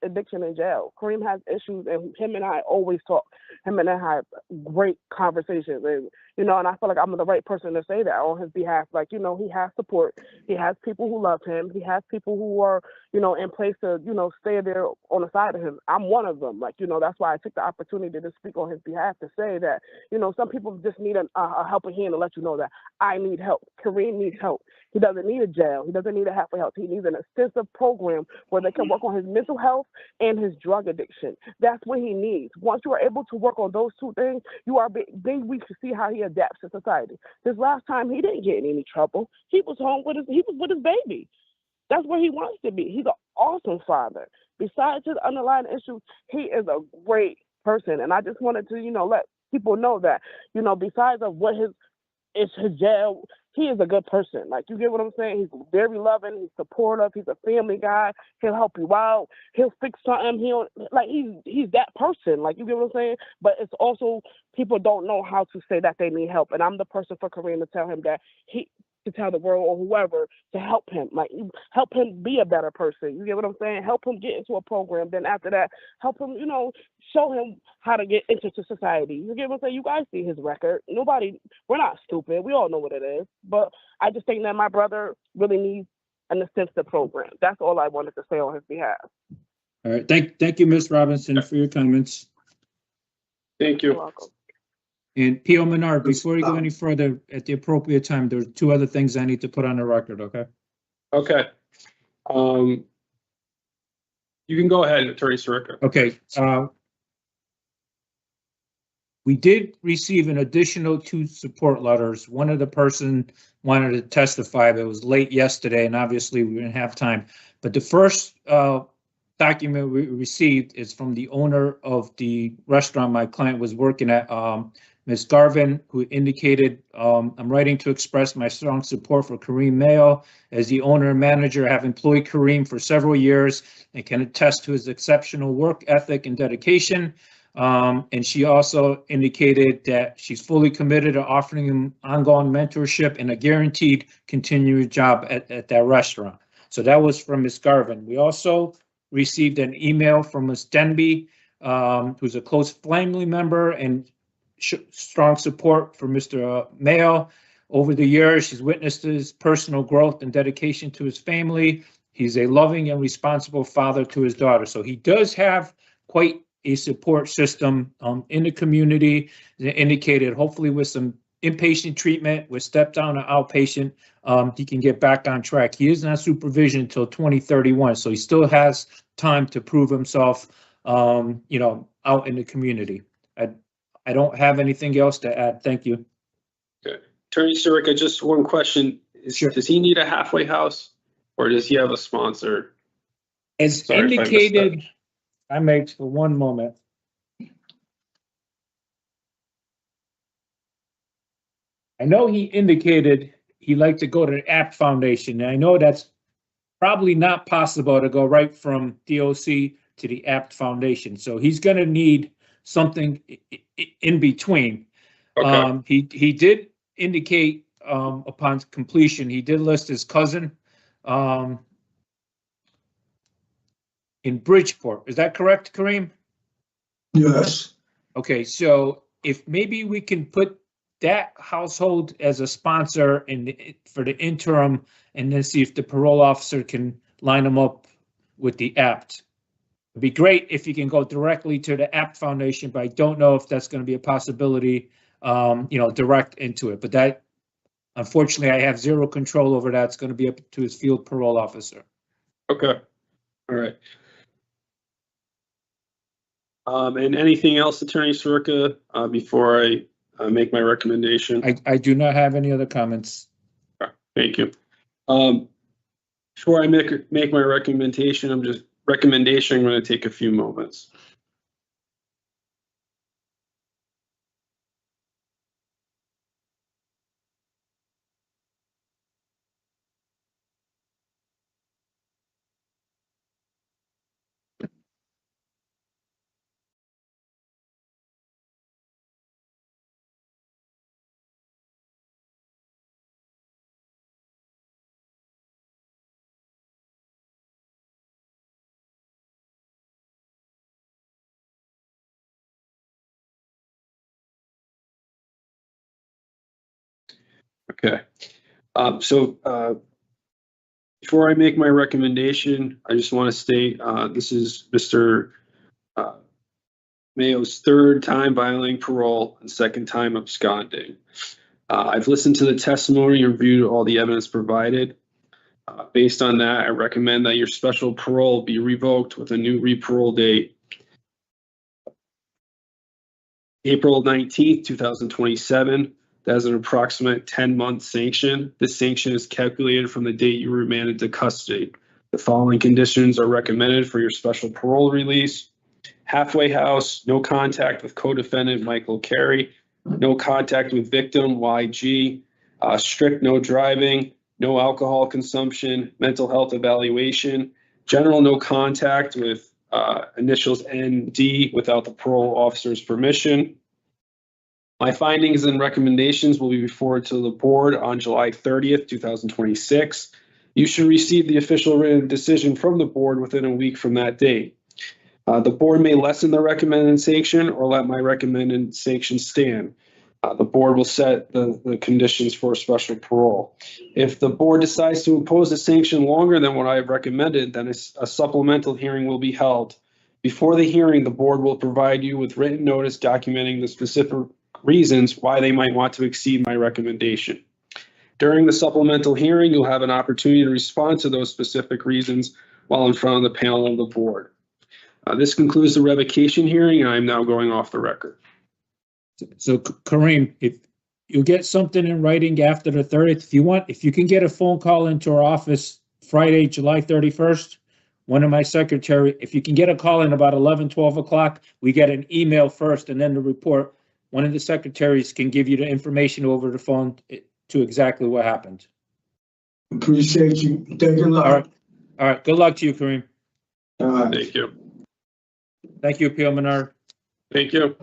addiction in jail. Kareem has issues, and him and I always talk. Him and I have great conversations, and, you know, and I feel like I'm the right person to say that on his behalf. Like, you know, he has support. He has people who love him. He has people who are, you know, in place to, you know, stay there on the side of him. I'm one of them. Like, you know, that's why I took the opportunity to speak on his behalf, to say that, you know, some people just need a helping hand to let you know that I need help. Kareem needs help. He doesn't need a jail. He doesn't need a halfway house. He needs an extensive program where they can work on his mental health and his drug addiction. That's what he needs. Once you are able to work on those two things, then we can see how he adapts to society. This last time, he didn't get in any trouble. He was home with his baby. That's where he wants to be. He's an awesome father. Besides his underlying issues, he is a great person. And I just wanted to, you know, let people know that, you know, besides of what his jail, he is a good person. Like, you get what I'm saying? He's very loving. He's supportive. He's a family guy. He'll help you out. He'll fix something. He's that person. Like, you get what I'm saying? But it's also, people don't know how to say that they need help. And I'm the person for Kareem to tell him that to tell the world or whoever to help him, like, help him be a better person. You get what I'm saying? Help him get into a program. Then after that, help him, you know, show him how to get into society. You get what I'm saying? You guys see his record. We're not stupid. We all know what it is. But I just think that my brother really needs an extensive program. That's all I wanted to say on his behalf. All right. Thank you, Ms. Robinson, for your comments. Thank you. You're welcome. And P.O. Menard, before you go any further, at the appropriate time, there's two other things I need to put on the record, okay? Okay. You can go ahead, Attorney Sirica. Okay. We did receive an additional 2 support letters. One of the person wanted to testify, but it was late yesterday, and obviously we didn't have time. But the first document we received is from the owner of the restaurant my client was working at, Ms. Garvin, who indicated, I'm writing to express my strong support for Kareem Mayo. As the owner and manager, I have employed Kareem for several years and can attest to his exceptional work ethic and dedication. And she also indicated that she's fully committed to offering him ongoing mentorship and a guaranteed continued job at that restaurant. So that was from Ms. Garvin. We also received an email from Ms. Denby, who's a close family member and strong support for Mr. Mayo. Over the years, she's witnessed his personal growth and dedication to his family. He's a loving and responsible father to his daughter. So he does have quite a support system in the community. They indicated hopefully with some inpatient treatment, with step down to outpatient, he can get back on track. He is on supervision until 2031, so he still has time to prove himself, out in the community. I don't have anything else to add. Thank you. Okay. Attorney Sirica, just one question. Sure. Does he need a halfway house or does he have a sponsor? As Sorry if I missed indicated, I make for one moment. I know he indicated he'd like to go to the App Foundation, and I know that's probably not possible to go right from DOC to the App Foundation. So he's going to need something in between. Okay. He did indicate upon completion, he did list his cousin in Bridgeport. Is that correct, Kareem? Yes. Okay, so if maybe we can put that household as a sponsor for the interim, and then see if the parole officer can line them up with the apt. It'd be great if you can go directly to the Apt Foundation, but I don't know if that's going to be a possibility, direct into it. But that, unfortunately, I have zero control over that. It's going to be up to his field parole officer. Okay. All right. And anything else, Attorney Sirica, before I make my recommendation? I do not have any other comments. Okay, thank you. Before I make my recommendation, I'm going to take a few moments. Okay. Before I make my recommendation, I just want to state this is Mr. Mayo's third time violating parole and second time absconding. I've listened to the testimony and reviewed all the evidence provided. Based on that, I recommend that your special parole be revoked with a new re-parole date, April 19th, 2027. That is an approximate 10-month sanction. This sanction is calculated from the date you were remanded to custody. The following conditions are recommended for your special parole release: halfway house, no contact with co-defendant Michael Carey, no contact with victim YG, strict no driving, no alcohol consumption, mental health evaluation, general no contact with initials ND without the parole officer's permission. My findings and recommendations will be forwarded to the board on July 30th, 2026. You should receive the official written decision from the board within a week from that date. The board may lessen the recommended sanction or let my recommended sanction stand. The board will set the conditions for special parole. If the board decides to impose a sanction longer than what I have recommended, then a supplemental hearing will be held. Before the hearing, the board will provide you with written notice documenting the specific reasons why they might want to exceed my recommendation. During the supplemental hearing, you'll have an opportunity to respond to those specific reasons while in front of the panel of the board. This concludes the revocation hearing, and I'm now going off the record. So Kareem, if you get something in writing after the 30th, if you can get a phone call into our office Friday, July 31st, one of my secretary, if you can get a call in about 11, 12 o'clock, we get an email first and then the report. One of the secretaries can give you the information over the phone to exactly what happened. Appreciate you. Thank you a lot. All right. Good luck to you, Kareem. All right. Thank you. Thank you, Appeal Menard. Thank you.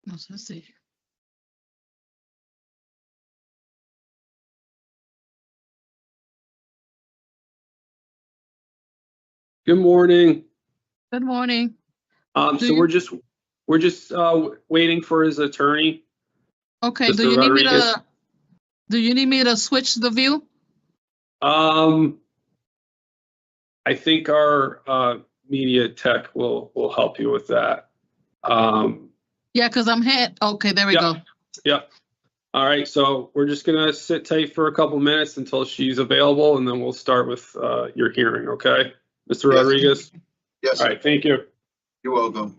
No sé si. Good morning. Good morning. Do So you- we're just waiting for his attorney. Okay, do Mr. you need me Rodriguez. to, do you need me to switch the view? I think our media tech will help you with that. Yeah, because I'm okay, there we Yeah. go. Yep. All right, so we're just gonna sit tight for a couple minutes until she's available, and then we'll start with your hearing, okay? Mr. Yes. Rodriguez? Yes, All right, thank you. you're welcome.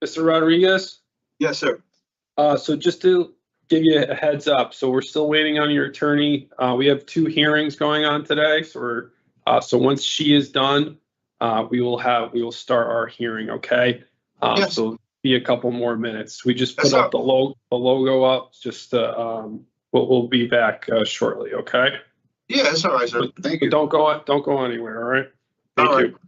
Mr. Rodriguez? Yes, sir. So just to give you a heads up, so we're still waiting on your attorney. We have 2 hearings going on today. So once she is done, we will start our hearing, okay? Yes. So be a couple more minutes. We just Yes, put up sir. the logo up, just, we'll be back, shortly, okay? Yeah, it's all right, sir. Thank But you. don't go anywhere, all right? All Thank right. you.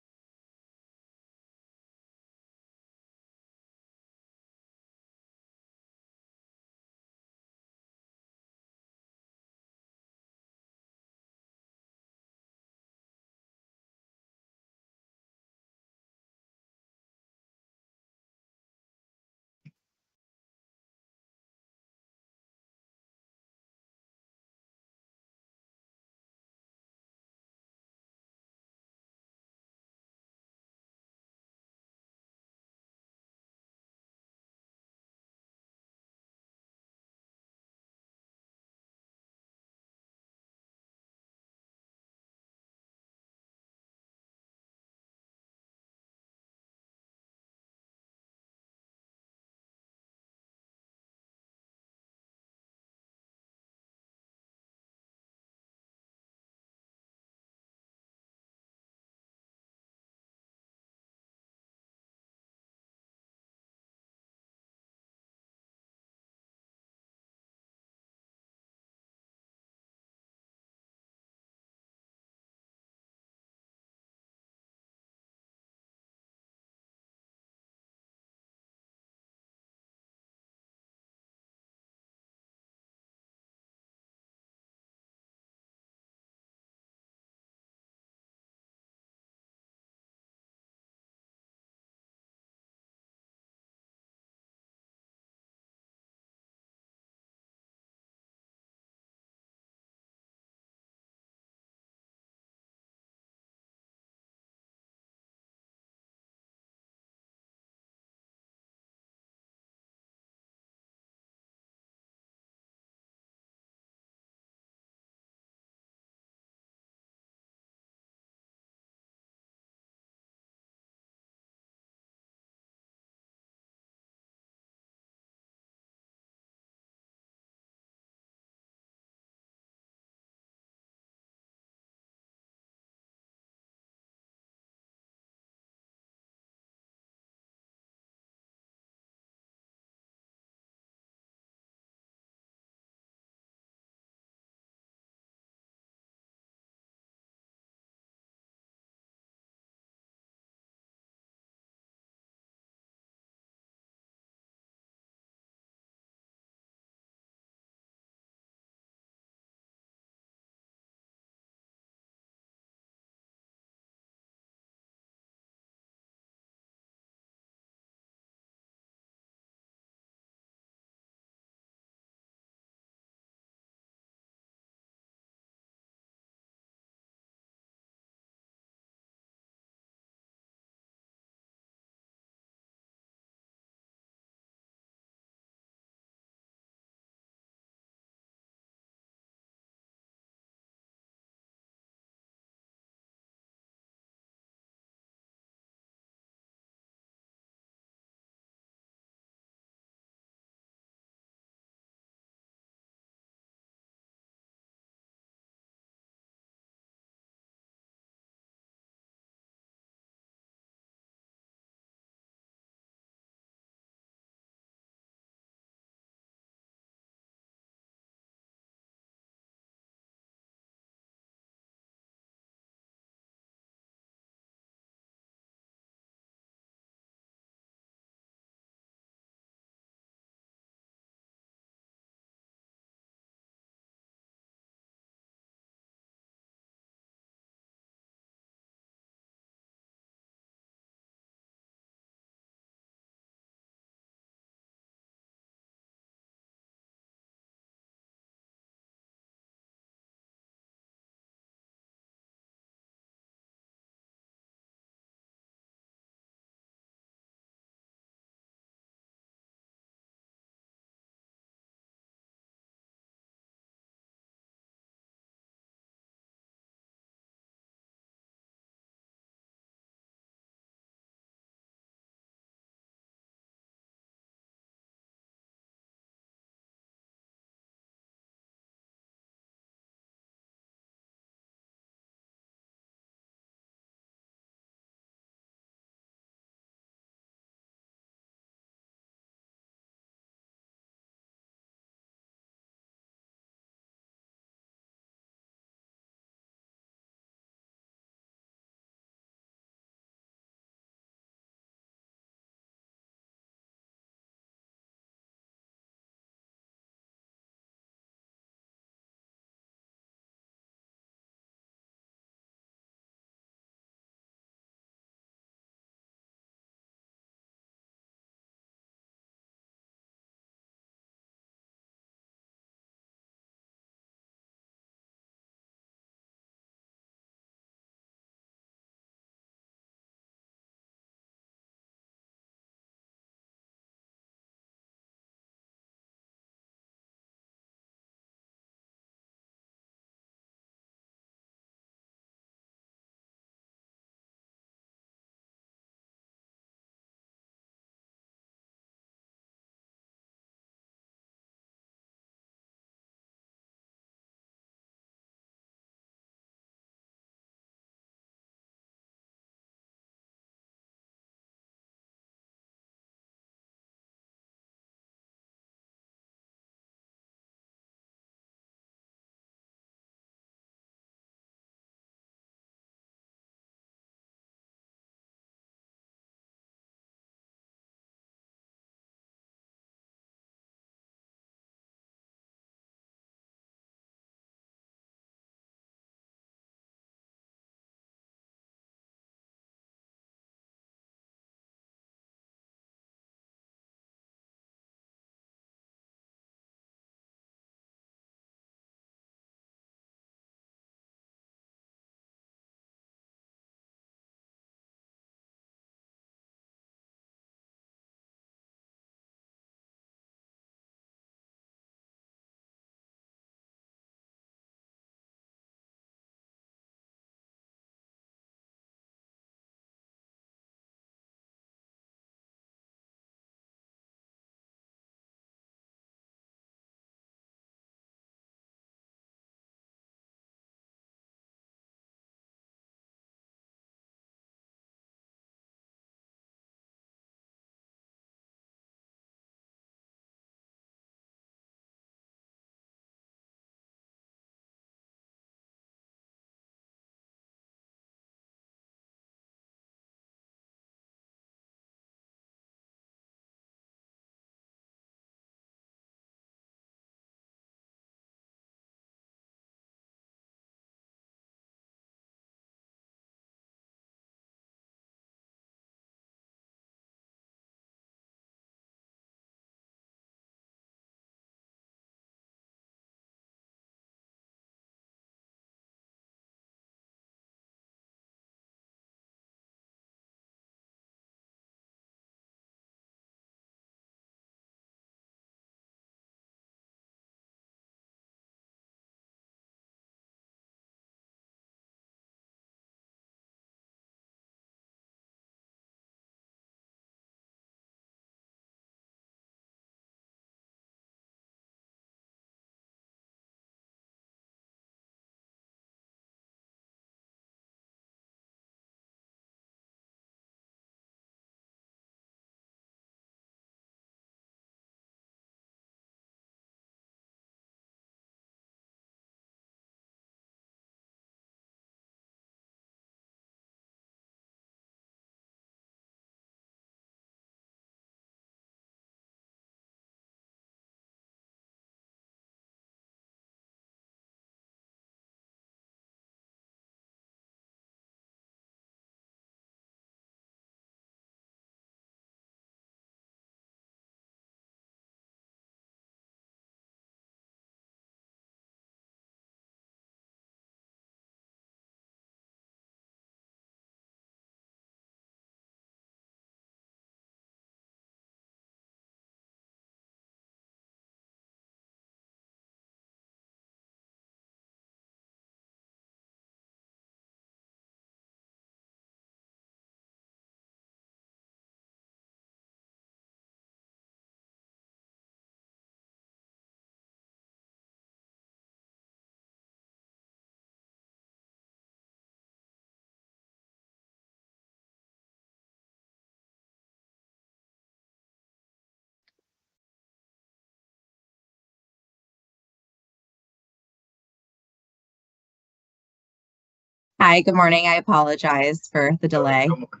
Hi, good morning. I apologize for the delay. Come on.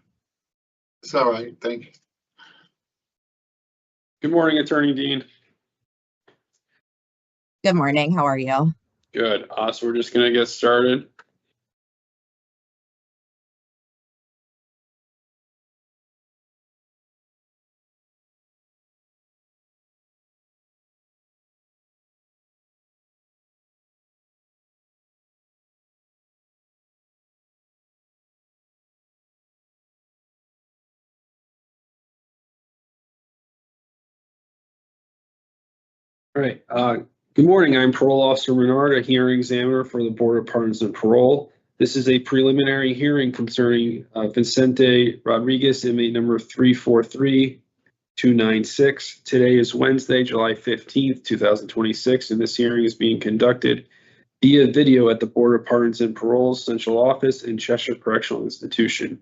It's all right. Thank you. Good morning, Attorney Dean. Good morning. How are you? Good. So we're just going to get started. All right. Good morning. I'm Parole Officer Menard, a hearing examiner for the Board of Pardons and Parole. This is a preliminary hearing concerning Vicente Rodriguez, inmate number 343296. Today is Wednesday, July 15th, 2026, and this hearing is being conducted via video at the Board of Pardons and Parole's Central Office in Cheshire Correctional Institution.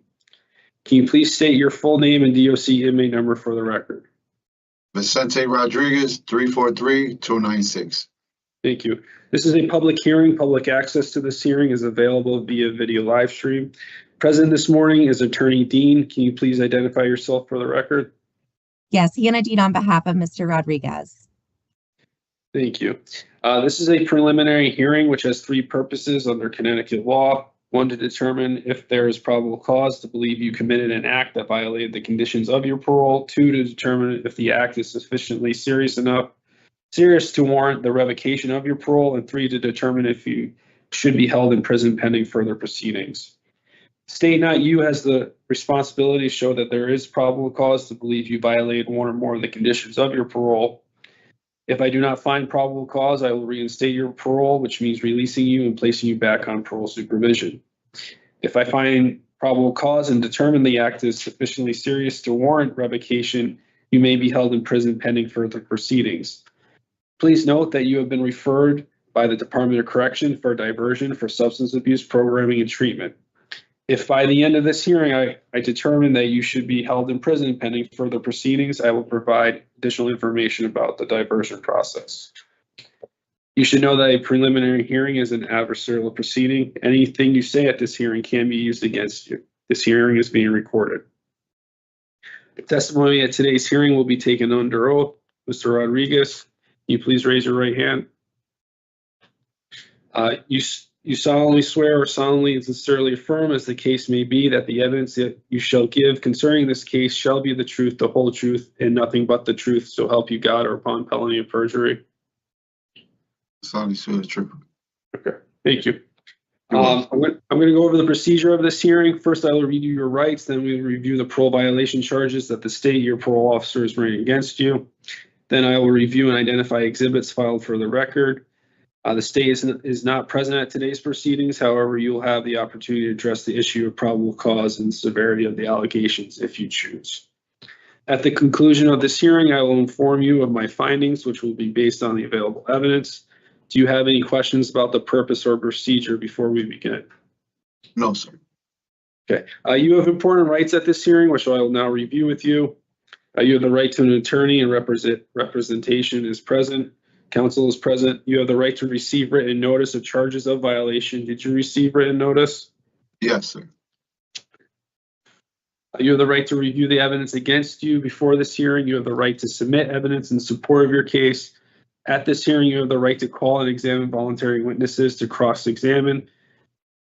Can you please state your full name and DOC inmate number for the record? Vicente Rodriguez, 343296. Thank you. This is a public hearing. Public access to this hearing is available via video live stream. Present this morning is Attorney Dean. Can you please identify yourself for the record? Yes, Hannah Dean on behalf of Mr. Rodriguez. Thank you. This is a preliminary hearing which has three purposes under Connecticut law. One, to determine if there is probable cause to believe you committed an act that violated the conditions of your parole. Two, to determine if the act is sufficiently serious to warrant the revocation of your parole. And three, to determine if you should be held in prison pending further proceedings. State, not you, has the responsibility to show that there is probable cause to believe you violated one or more of the conditions of your parole. If I do not find probable cause, I will reinstate your parole, which means releasing you and placing you back on parole supervision. If I find probable cause and determine the act is sufficiently serious to warrant revocation, you may be held in prison pending further proceedings. Please note that you have been referred by the Department of Correction for diversion for substance abuse programming and treatment. If by the end of this hearing I determine that you should be held in prison pending further proceedings, I will provide additional information about the diversion process. You should know that a preliminary hearing is an adversarial proceeding. Anything you say at this hearing can be used against you. This hearing is being recorded. The testimony at today's hearing will be taken under oath. Mr. Rodriguez, can you please raise your right hand? You solemnly swear or solemnly and sincerely affirm, as the case may be, that the evidence that you shall give concerning this case shall be the truth, the whole truth, and nothing but the truth, so help you God, or upon penalty of perjury? Solemnly swear the truth. Okay, thank you. I'm going to go over the procedure of this hearing. First, I will review your rights, then we will review the parole violation charges that the state your parole officer is bringing against you. Then I will review and identify exhibits filed for the record. The state is not present at today's proceedings. However, you'll have the opportunity to address the issue of probable cause and severity of the allegations if you choose. At the conclusion of this hearing, I will inform you of my findings, which will be based on the available evidence. Do you have any questions about the purpose or procedure before we begin? No, sir. Okay. You have important rights at this hearing, which I will now review with you. You have the right to an attorney and representation is present. Counsel is present. You have the right to receive written notice of charges of violation. Did you receive written notice? Yes, sir. You have the right to review the evidence against you before this hearing. You have the right to submit evidence in support of your case. At this hearing, you have the right to call and examine voluntary witnesses to cross-examine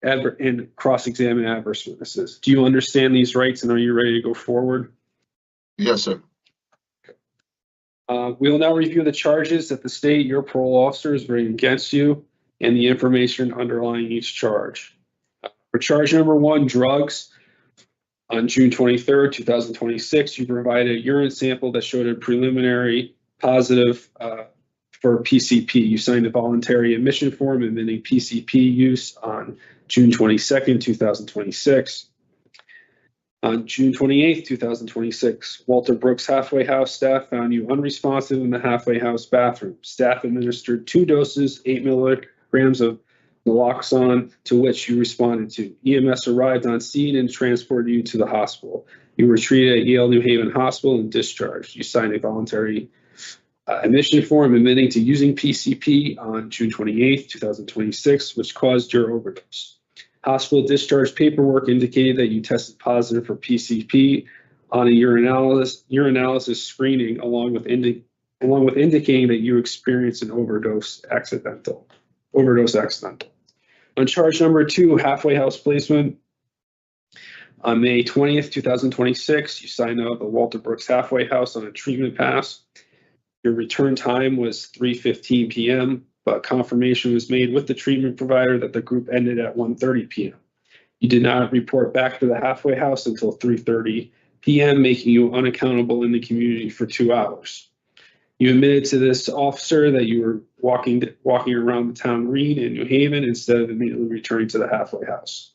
adverse witnesses. Do you understand these rights and are you ready to go forward? Yes, sir. We will now review the charges that the state your parole officer is bringing against you and the information underlying each charge. For charge number 1, drugs, on June 23rd, 2026, you provided a urine sample that showed a preliminary positive for PCP. You signed a voluntary admission form admitting PCP use on June 22nd, 2026. On June 28th, 2026, Walter Brooks Halfway House staff found you unresponsive in the Halfway House bathroom. Staff administered 2 doses, 8 milligrams of naloxone, to which you responded to. EMS arrived on scene and transported you to the hospital. You were treated at Yale New Haven Hospital and discharged. You signed a voluntary admission form admitting to using PCP on June 28th, 2026, which caused your overdose. Hospital discharge paperwork indicated that you tested positive for PCP on a urinalysis screening, along with indicating that you experienced an overdose accidental. On charge number 2, halfway house placement. On May 20th, 2026, you signed out the Walter Brooks halfway house on a treatment pass. Your return time was 3:15 p.m., but confirmation was made with the treatment provider that the group ended at 1:30 p.m. You did not report back to the halfway house until 3:30 p.m., making you unaccountable in the community for 2 hours. You admitted to this officer that you were walking around the town green in New Haven instead of immediately returning to the halfway house.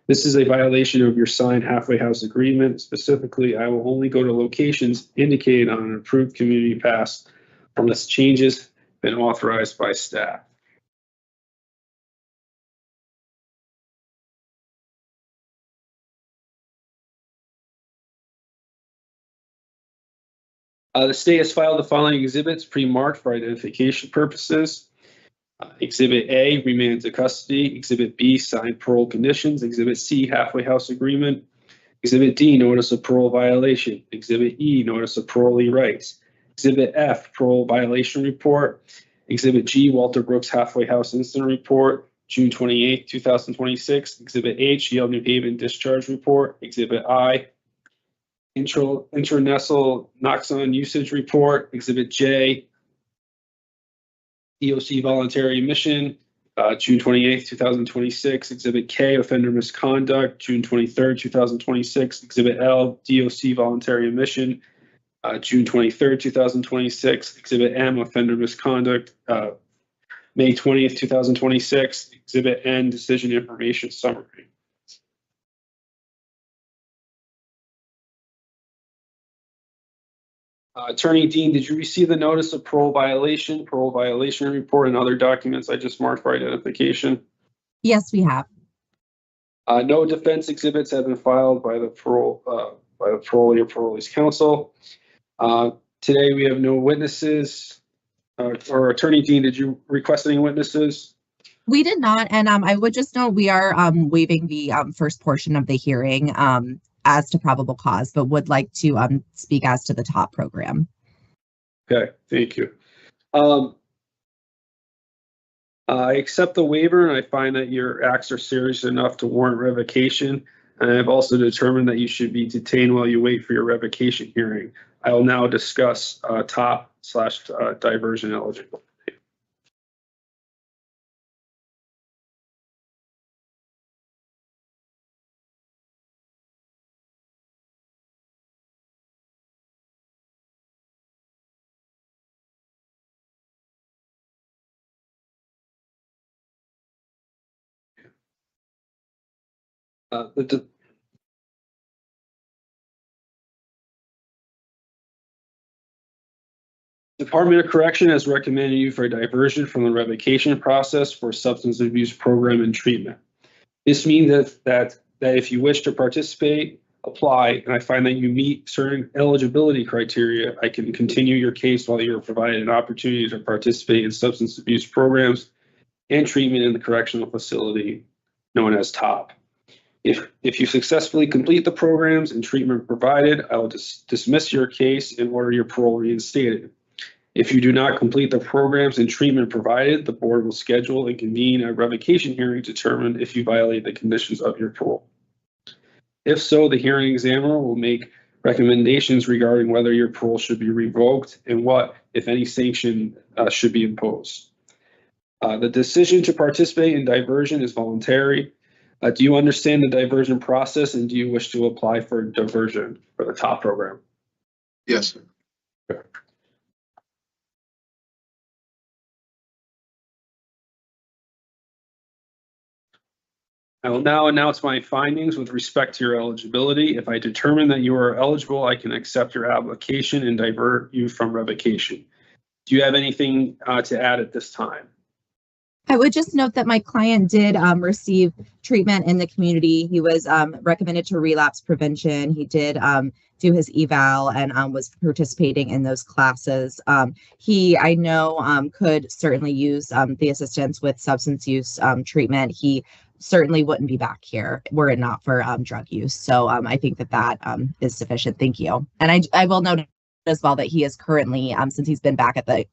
This is a violation of your signed halfway house agreement. Specifically, I will only go to locations indicated on an approved community pass unless changes been authorized by staff. The state has filed the following exhibits pre-marked for identification purposes. Exhibit A, remand to custody. Exhibit B, signed parole conditions. Exhibit C, halfway house agreement. Exhibit D, notice of parole violation. Exhibit E, notice of parolee rights. Exhibit F, parole violation report. Exhibit G, Walter Brooks halfway house incident report, June 28, 2026. Exhibit H, Yale New Haven discharge report. Exhibit I, intranasal Noxon usage report. Exhibit J, EOC voluntary admission, June 28th, 2026. Exhibit K, offender misconduct, June 23rd, 2026. Exhibit L, DOC voluntary admission, June 23rd, 2026. Exhibit M, offender misconduct, May 20th, 2026. Exhibit N, decision information summary. Attorney Dean, did you receive the notice of parole violation report, and other documents I just marked for identification? Yes, we have. No defense exhibits have been filed by the parolee or parolee's counsel. Today we have no witnesses. Or Attorney Dean, did you request any witnesses? We did not, and I would just note we are waiving the first portion of the hearing as to probable cause, but would like to speak as to the top program. Okay, thank you. I accept the waiver, and I find that your acts are serious enough to warrant revocation. And I've also determined that you should be detained while you wait for your revocation hearing. I will now discuss top/diversion eligibility. The Department of Correction has recommended you for a diversion from the revocation process for substance abuse program and treatment. This means that if you wish to participate, apply, and I find that you meet certain eligibility criteria, I can continue your case while you're provided an opportunity to participate in substance abuse programs and treatment in the correctional facility known as TOP. If you successfully complete the programs and treatment provided, I will dismiss your case and order your parole reinstated. If you do not complete the programs and treatment provided, the board will schedule and convene a revocation hearing to determine if you violate the conditions of your parole. If so, the hearing examiner will make recommendations regarding whether your parole should be revoked and what, if any, sanction should be imposed. The decision to participate in diversion is voluntary. Do you understand the diversion process, and do you wish to apply for diversion for the TOP program? Yes, sir. Okay. I will now announce my findings with respect to your eligibility. If I determine that you are eligible, I can accept your application and divert you from revocation. Do you have anything to add at this time? I would just note that my client did receive treatment in the community. He was recommended to relapse prevention. He did do his eval and was participating in those classes. I know, could certainly use the assistance with substance use treatment. He certainly wouldn't be back here were it not for drug use. So I think that is sufficient. Thank you. And I will note as well that he is currently, since he's been back at the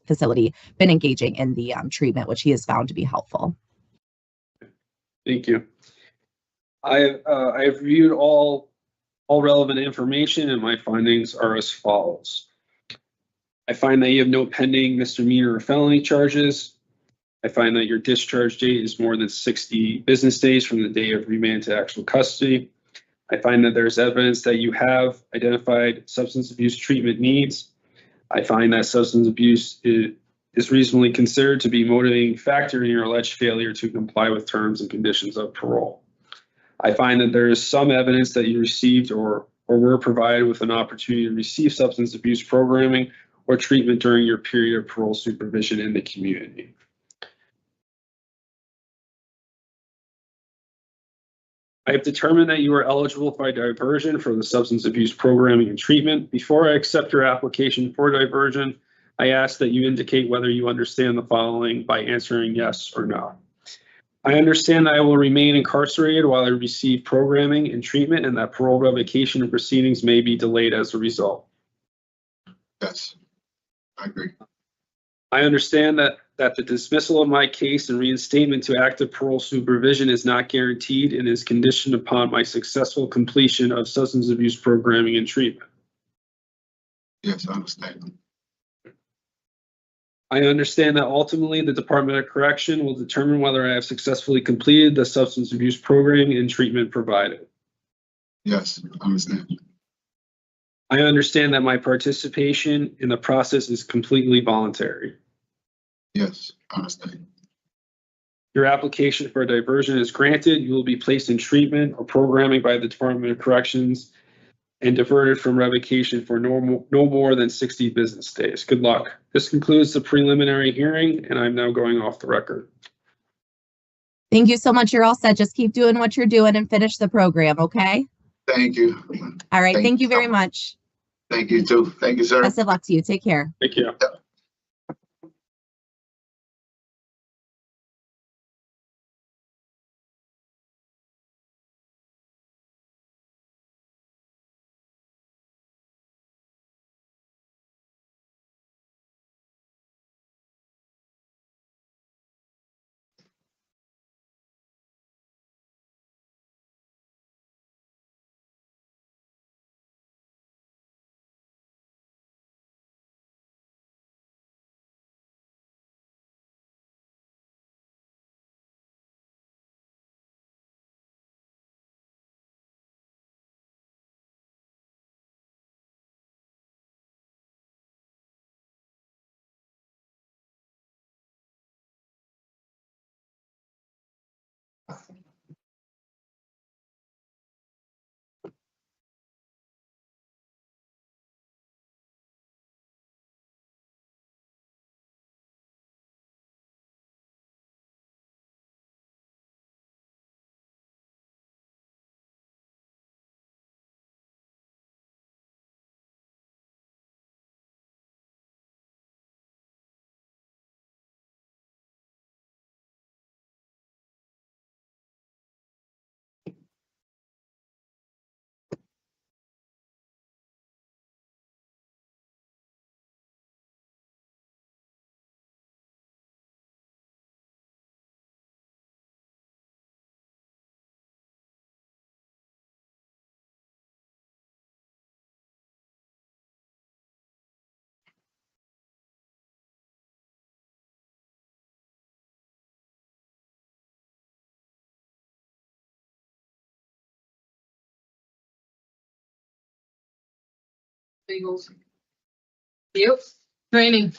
facility, been engaging in the treatment, which he has found to be helpful. Thank you. I have reviewed all relevant information, and my findings are as follows. I find that you have no pending misdemeanor or felony charges. I find that your discharge date is more than 60 business days from the day of remand to actual custody. I find that there's evidence that you have identified substance abuse treatment needs. I find that substance abuse is reasonably considered to be a motivating factor in your alleged failure to comply with terms and conditions of parole. I find that there is some evidence that you received or were provided with an opportunity to receive substance abuse programming or treatment during your period of parole supervision in the community. I have determined that you are eligible for diversion for the substance abuse programming and treatment. Before I accept your application for diversion, I ask that you indicate whether you understand the following by answering yes or no. I understand that I will remain incarcerated while I receive programming and treatment, and that parole revocation proceedings may be delayed as a result. Yes, I agree. I understand that the dismissal of my case and reinstatement to active parole supervision is not guaranteed and is conditioned upon my successful completion of substance abuse programming and treatment. Yes, I understand. I understand that ultimately the Department of Correction will determine whether I have successfully completed the substance abuse programming and treatment provided. Yes, I understand. I understand that my participation in the process is completely voluntary. Yes, I understand. Your application for diversion is granted. You will be placed in treatment or programming by the Department of Corrections and diverted from revocation for no more than 60 business days. Good luck. This concludes the preliminary hearing, and I'm now going off the record. Thank you so much. You're all set. Just keep doing what you're doing and finish the program, okay? Thank you. All right. Thank you very much. Thank you too. Thank you, sir. Best of luck to you. Take care. Thank you. Bagels. Yep. Training.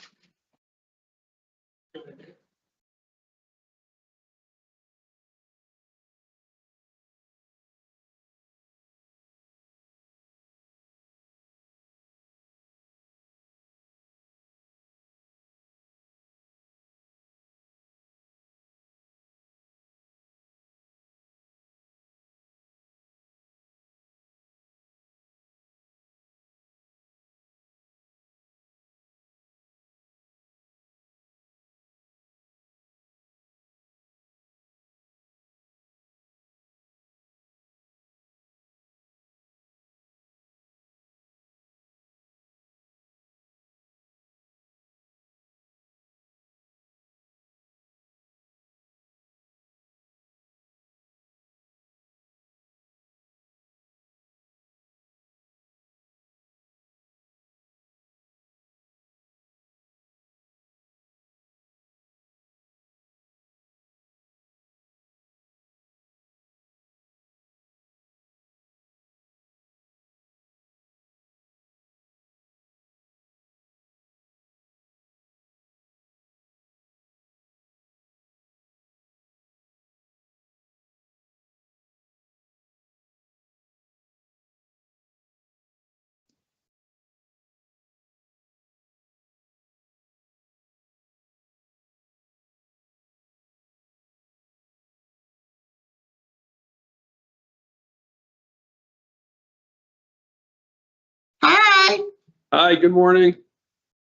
Hi, good morning.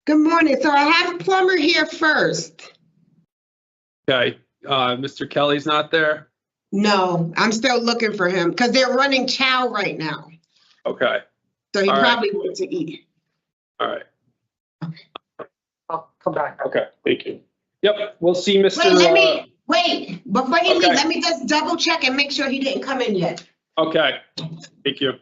Good morning. So I have Plumber here first. Okay, Mr. Kelly's not there? No, I'm still looking for him because they're running chow right now. Okay, So he All right. probably went to eat. all right, I'll come back. okay, thank you. Yep, we'll see Mr. Wait, before he Okay. leaves, let me just double check and make sure he didn't come in yet. Okay, thank you.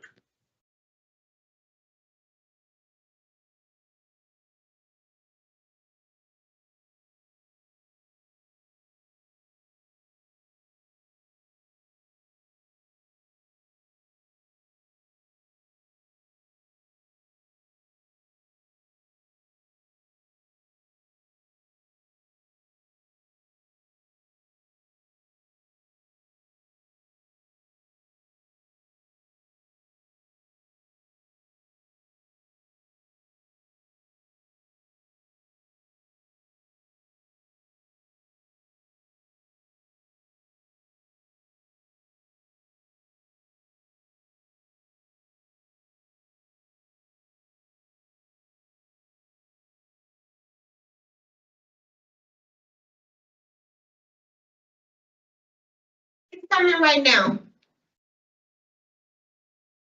He's coming right now.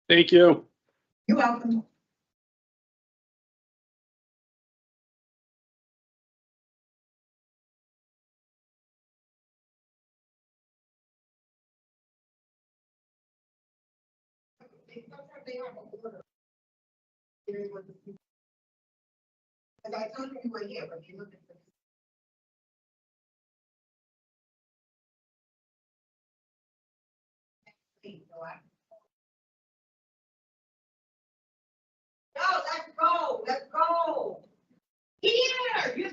Thank you. You're welcome. I told you you were here, but you looked at the. No, let's go. Let's go. Here.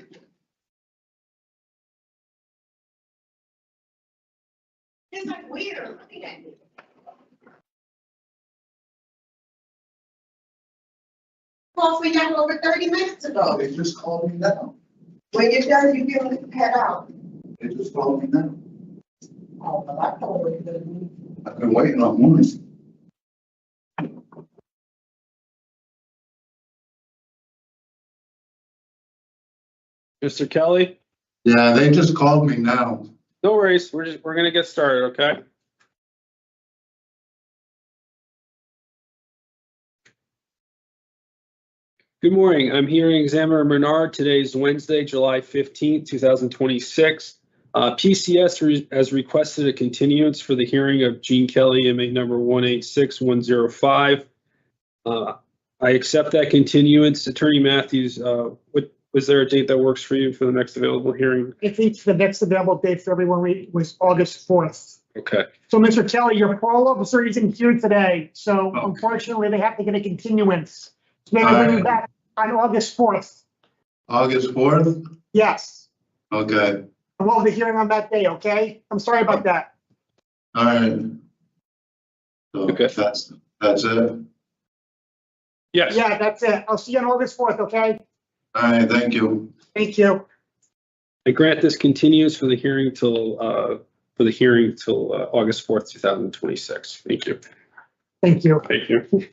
It's like weird looking at me. Called for y'all over 30 minutes ago. They just called me now. When you're done, you can head out. They just called me now. Oh, well, I told you to. I've been waiting all morning. Mr. Kelly? Yeah, they just called me now. No worries, we're gonna get started, okay? Good morning, I'm hearing examiner Bernard. Today is Wednesday, July 15th, 2026. PCS has requested a continuance for the hearing of Gene Kelly, MA number 186105. I accept that continuance. Attorney Matthews, was there a date that works for you for the next available hearing? I think the next available date for everyone was August 4th. Okay, So Mr. Kelly, your parole officer isn't here today, so Okay. unfortunately they have to get a continuance. So they're gonna bring you back on August 4th. August 4th? Yes, Okay, and we'll have the hearing on that day, okay? I'm sorry about that. all right. So Okay. that's it? yes. Yeah, that's it. I'll see you on August 4th, okay? All right, thank you. Thank you. I grant this continuance for the hearing till August 4th, 2026. Thank you. Thank you. Thank you.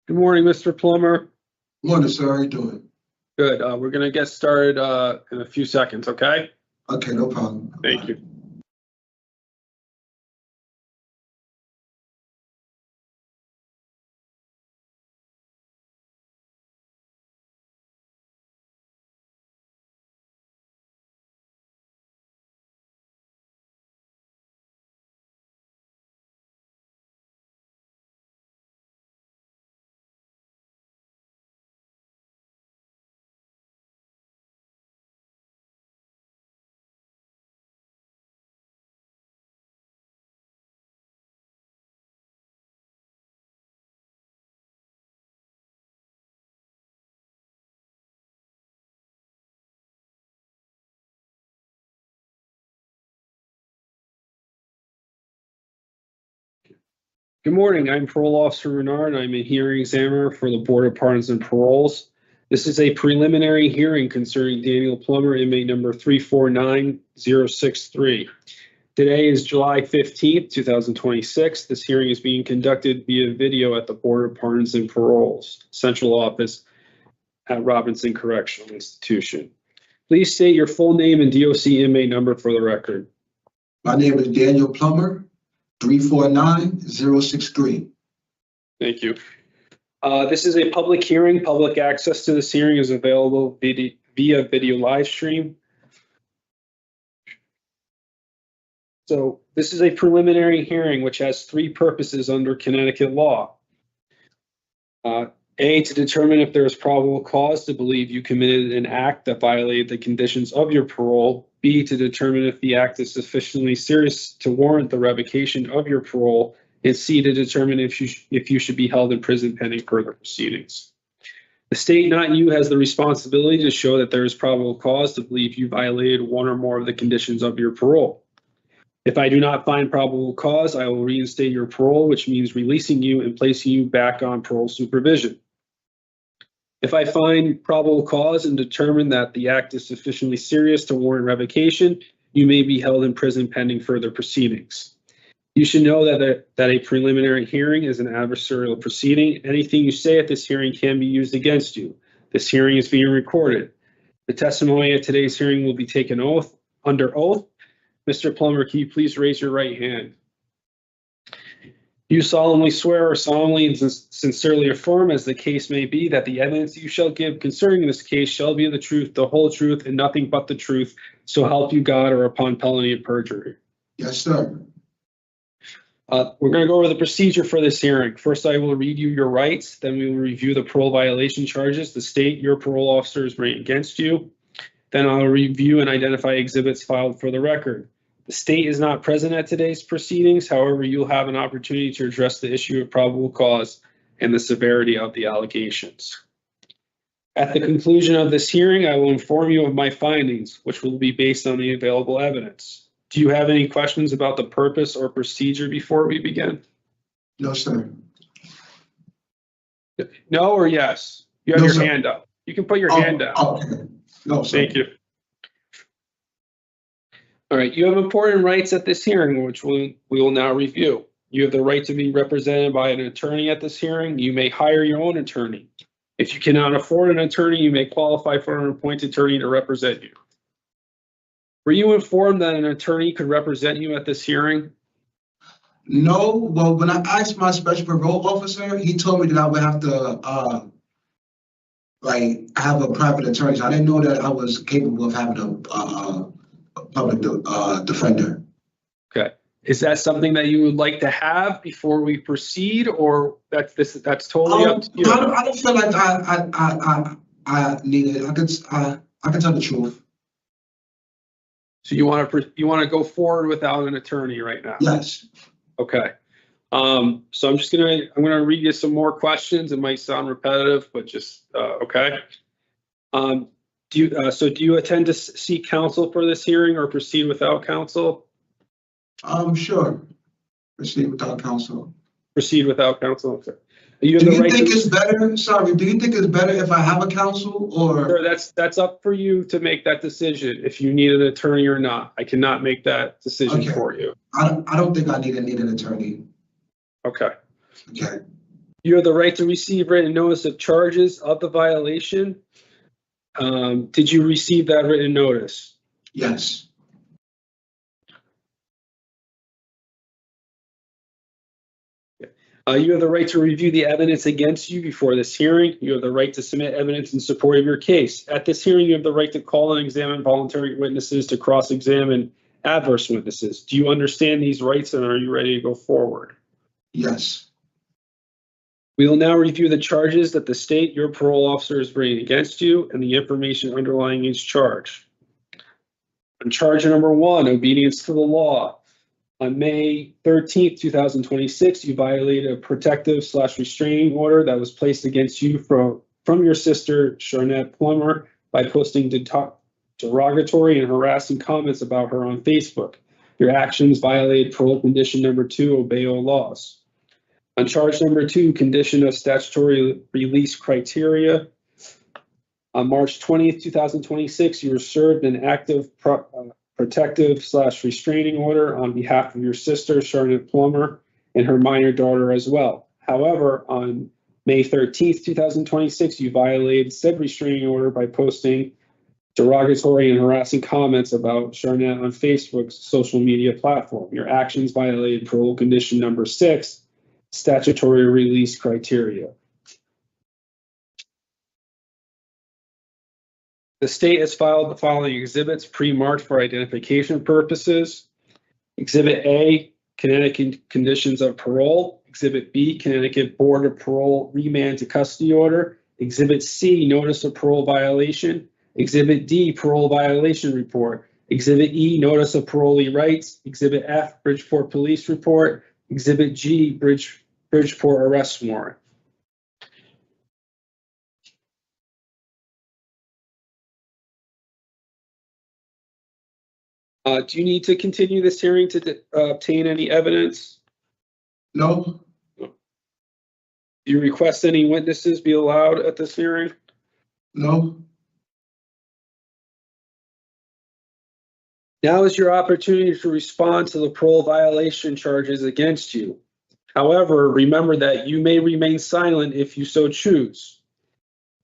Good morning, Mr. Plummer. Morning, sir. How you doing? Good. We're gonna get started in a few seconds, okay? Okay, no problem. Thank you. Good morning. I'm Parole Officer Renard. I'm a hearing examiner for the Board of Pardons and Paroles. This is a preliminary hearing concerning Daniel Plummer, inmate number 349063. Today is July 15th, 2026. This hearing is being conducted via video at the Board of Pardons and Paroles Central Office at Robinson Correctional Institution. Please state your full name and DOC inmate number for the record. My name is Daniel Plummer, 349063. Thank you. This is a public hearing. Public access to this hearing is available via video live stream. So this is a preliminary hearing which has three purposes under Connecticut law. A, to determine if there is probable cause to believe you committed an act that violated the conditions of your parole. B, to determine if the act is sufficiently serious to warrant the revocation of your parole. And C, to determine if you should be held in prison pending further proceedings. The state, not you, has the responsibility to show that there is probable cause to believe you violated one or more of the conditions of your parole. If I do not find probable cause, I will reinstate your parole, which means releasing you and placing you back on parole supervision. If I find probable cause and determine that the act is sufficiently serious to warrant revocation, you may be held in prison pending further proceedings. You should know that a preliminary hearing is an adversarial proceeding. Anything you say at this hearing can be used against you. This hearing is being recorded. The testimony at today's hearing will be taken under oath. Mr. Plummer, can you please raise your right hand? You solemnly swear or solemnly and sincerely affirm, as the case may be, that the evidence you shall give concerning this case shall be the truth, the whole truth, and nothing but the truth, so help you God, or upon penalty of perjury? Yes, sir. We're going to go over the procedure for this hearing. First, I will read you your rights. Then we will review the parole violation charges the state your parole officer is bringing against you. Then I'll review and identify exhibits filed for the record. The state is not present at today's proceedings. However, you'll have an opportunity to address the issue of probable cause and the severity of the allegations. At the conclusion of this hearing, I will inform you of my findings, which will be based on the available evidence. Do you have any questions about the purpose or procedure before we begin? No, sir. No or yes? You have No, your sir. hand up. You can put your hand down. Okay. No, sir. Thank you. All right, you have important rights at this hearing, which we will now review. You have the right to be represented by an attorney at this hearing. You may hire your own attorney. If you cannot afford an attorney, you may qualify for an appointed attorney to represent you. Were you informed that an attorney could represent you at this hearing? No, well, when I asked my special parole officer, he told me that I would have to, have a private attorney. So I didn't know that I was capable of having a public defender. Okay. Is that something that you would like to have before we proceed, or that's totally up to you? I don't feel like I need it. I can tell the truth. So you want to go forward without an attorney right now? Yes. Okay. So I'm gonna read you some more questions. It might sound repetitive, but just okay. Do you intend to seek counsel for this hearing or proceed without counsel? Sure. Proceed without counsel. Proceed without counsel. Okay. Do you think it's better? Sorry. Do you think it's better if I have a counsel or? Sure, that's up for you to make that decision. If you need an attorney or not, I cannot make that decision for you. I don't think I need an attorney. Okay. Okay. You have the right to receive written notice of charges of the violation. Did you receive that written notice? Yes. You have the right to review the evidence against you before this hearing. You have the right to submit evidence in support of your case. At this hearing, you have the right to call and examine voluntary witnesses, to cross-examine adverse witnesses. Do you understand these rights, and are you ready to go forward? Yes. We will now review the charges that the state your parole officer is bringing against you and the information underlying each charge. On charge number 1, obedience to the law. On May 13th, 2026, you violated a protective/restraining order that was placed against you from your sister, Charnette Plummer, by posting derogatory and harassing comments about her on Facebook. Your actions violated parole condition number 2, obey all laws. On charge number 2, condition of statutory release criteria. On March 20th, 2026, you were served an active protective/restraining order on behalf of your sister, Charlotte Plummer, and her minor daughter as well. However, on May 13th, 2026, you violated said restraining order by posting derogatory and harassing comments about Charnette on Facebook's social media platform. Your actions violated parole condition number 6, statutory release criteria. The state has filed the following exhibits pre-marked for identification purposes. Exhibit A, Connecticut conditions of parole. Exhibit B, Connecticut Board of Parole remand to custody order. Exhibit C, notice of parole violation. Exhibit D, parole violation report. Exhibit E, notice of parolee rights. Exhibit F, Bridgeport police report. Exhibit G, Bridgeport arrest warrant. Do you need to continue this hearing to obtain any evidence? No, Do you request any witnesses be allowed at this hearing? no, Now is your opportunity to respond to the parole violation charges against you. However, remember that you may remain silent if you so choose.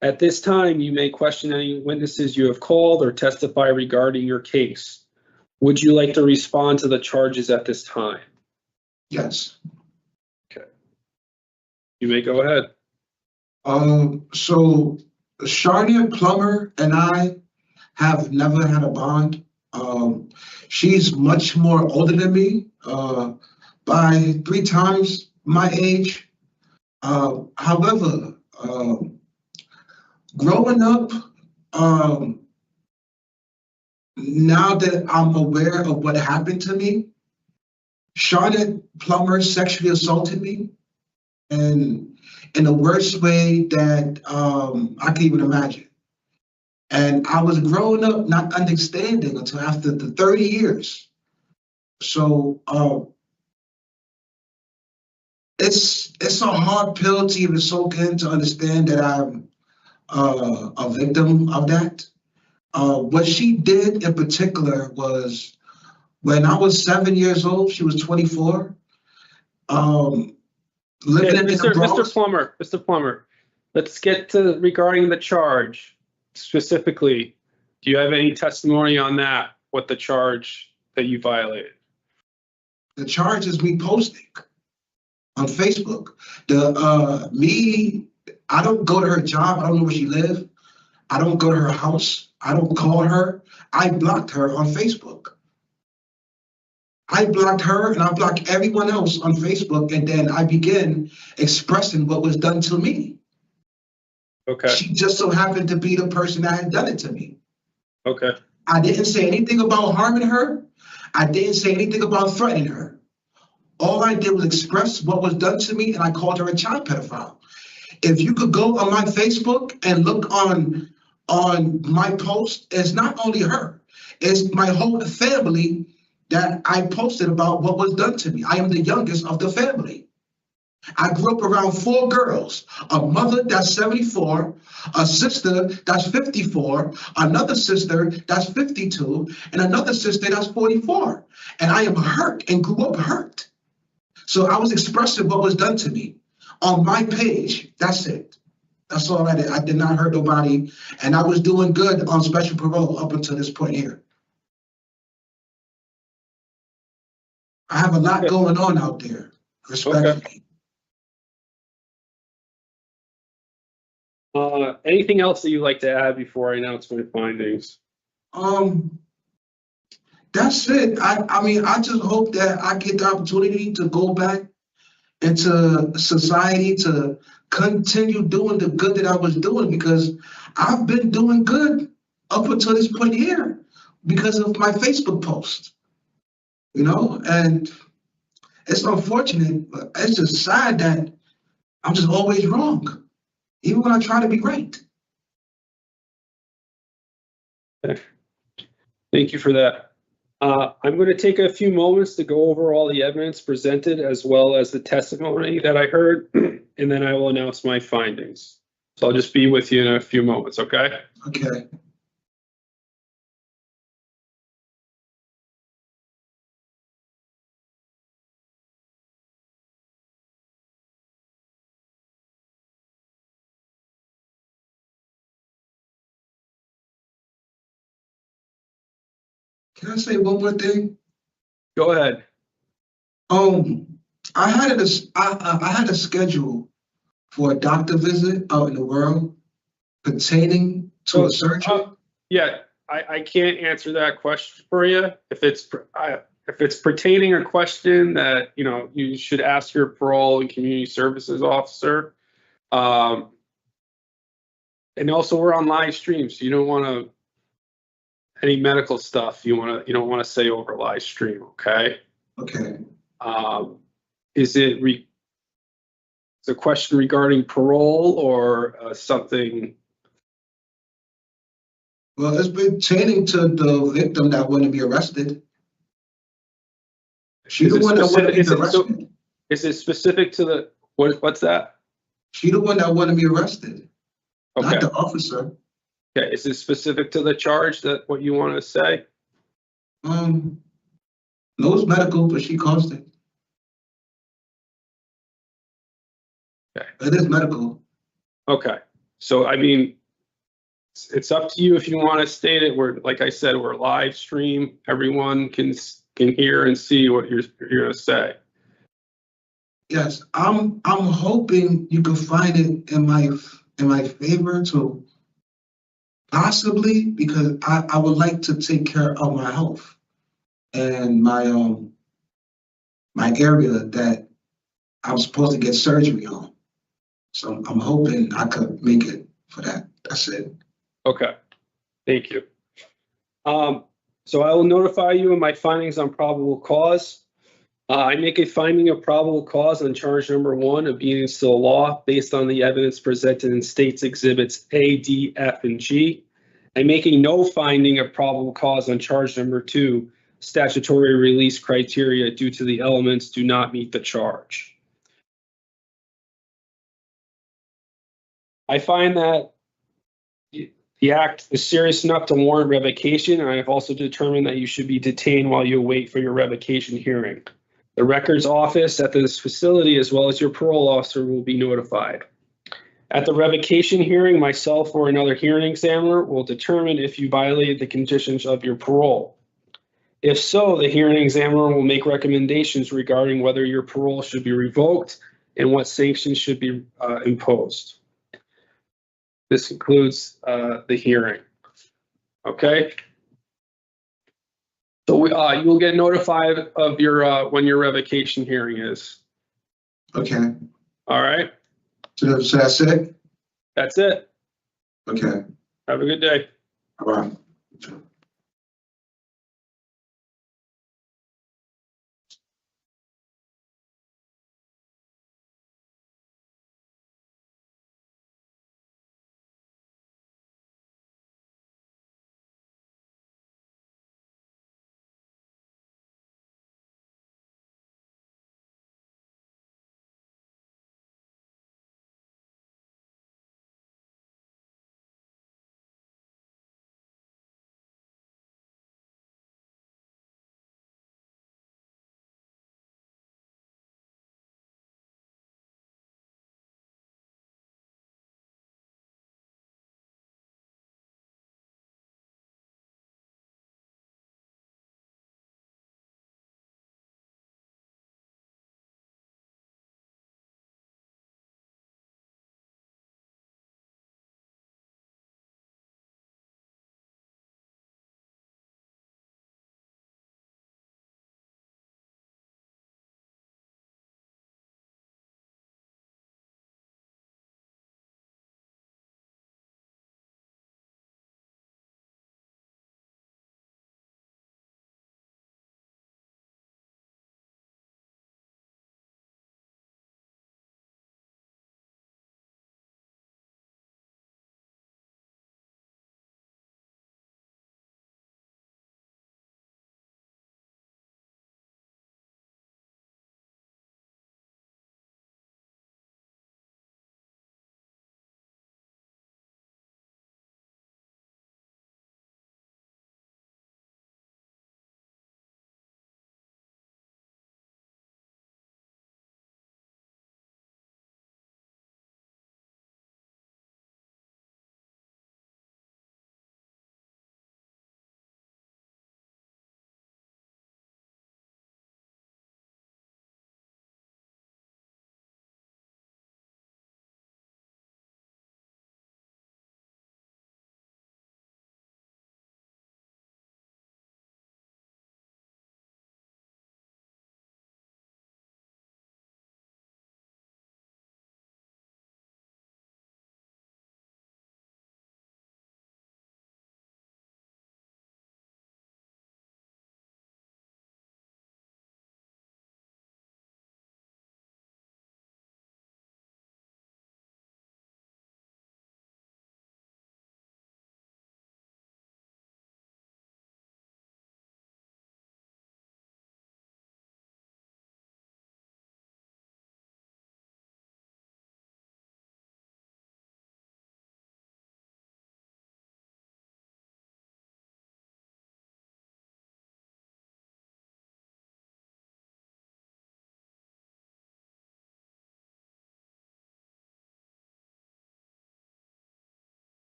At this time, you may question any witnesses you have called or testify regarding your case. Would you like to respond to the charges at this time? yes. Okay. You may go ahead. So Charlotte Plummer and I have never had a bond. She's much more older than me, by 3 times my age. However, growing up, now that I'm aware of what happened to me, Charlotte Plummer sexually assaulted me, and in the worst way that I can even imagine. And I was growing up not understanding until after the 30 years. So it's a hard pill to even soak in to understand that I'm a victim of that. What she did in particular was when I was 7 years old, she was 24. Living in the Bronx. Mr. Plummer, let's get to regarding the charge. Specifically, do you have any testimony on that? What the charge that you violated? The charge is me posting on Facebook. I don't go to her job. I don't know where she lives. I don't go to her house. I don't call her. I blocked her on Facebook. I blocked her and I blocked everyone else on Facebook, and then I began expressing what was done to me. Okay. She just so happened to be the person that had done it to me. Okay. I didn't say anything about harming her. I didn't say anything about threatening her. All I did was express what was done to me, and I called her a child pedophile. If you could go on my Facebook and look on my post, it's not only her, it's my whole family that I posted about what was done to me. I am the youngest of the family. I grew up around 4 girls, a mother that's 74, a sister that's 54, another sister that's 52, and another sister that's 44. And I am hurt and grew up hurt. So I was expressing what was done to me on my page. That's it. That's all I did. I did not hurt nobody. And I was doing good on special parole up until this point here. I have a lot going on out there, respectfully. Okay. Anything else that you'd like to add before I announce my findings? That's it. I mean, I just hope that I get the opportunity to go back into society to continue doing the good that I was doing, because I've been doing good up until this point here because of my Facebook post, you know, and it's unfortunate, but it's just sad that I'm just always wrong, even when I try to be right. Okay. Thank you for that. I'm going to take a few moments to go over all the evidence presented as well as the testimony that I heard, and then I will announce my findings. So I'll just be with you in a few moments, okay? Okay. Can I say one more thing? Go ahead. I had a schedule for a doctor visit out in the world pertaining to a surgery. Yeah, I can't answer that question for you. If it's pertaining a question that, you know, you should ask your parole and community services officer. And also we're on live stream, so you don't want to, any medical stuff you don't want to say over live stream, okay? Okay. Is it a question regarding parole or something? Well, it's pertaining to the victim that wanted to be arrested. She the one that wanted to be arrested. Is it specific to the, what's that? She the one that wanted to be arrested, Okay. not the officer. Okay, is it specific to the charge that what you want to say? No, it's medical, but she caused it. Okay. It is medical. Okay, so I mean, it's up to you if you want to state it. We're, like I said, we're live stream. Everyone can hear and see what you're going to say. Yes, I'm hoping you can find it in my favor to possibly, because I would like to take care of my health and my area that I'm supposed to get surgery on. So I'm hoping I could make it for that. That's it. Okay, thank you. So I will notify you of my findings on probable cause. I make a finding of probable cause on charge number 1, obedience to the law, based on the evidence presented in States Exhibits A, D, F, and G. I'm making no finding of probable cause on charge number 2, statutory release criteria, due to the elements do not meet the charge. I find that the act is serious enough to warrant revocation, and I have also determined that you should be detained while you wait for your revocation hearing. The records office at this facility, as well as your parole officer, will be notified. At the revocation hearing, myself or another hearing examiner will determine if you violated the conditions of your parole. If so, the hearing examiner will make recommendations regarding whether your parole should be revoked and what sanctions should be imposed. This concludes the hearing. Okay. So you will get notified of your when your revocation hearing is. Okay. All right. So that's it? That's it. Okay. Have a good day. All right.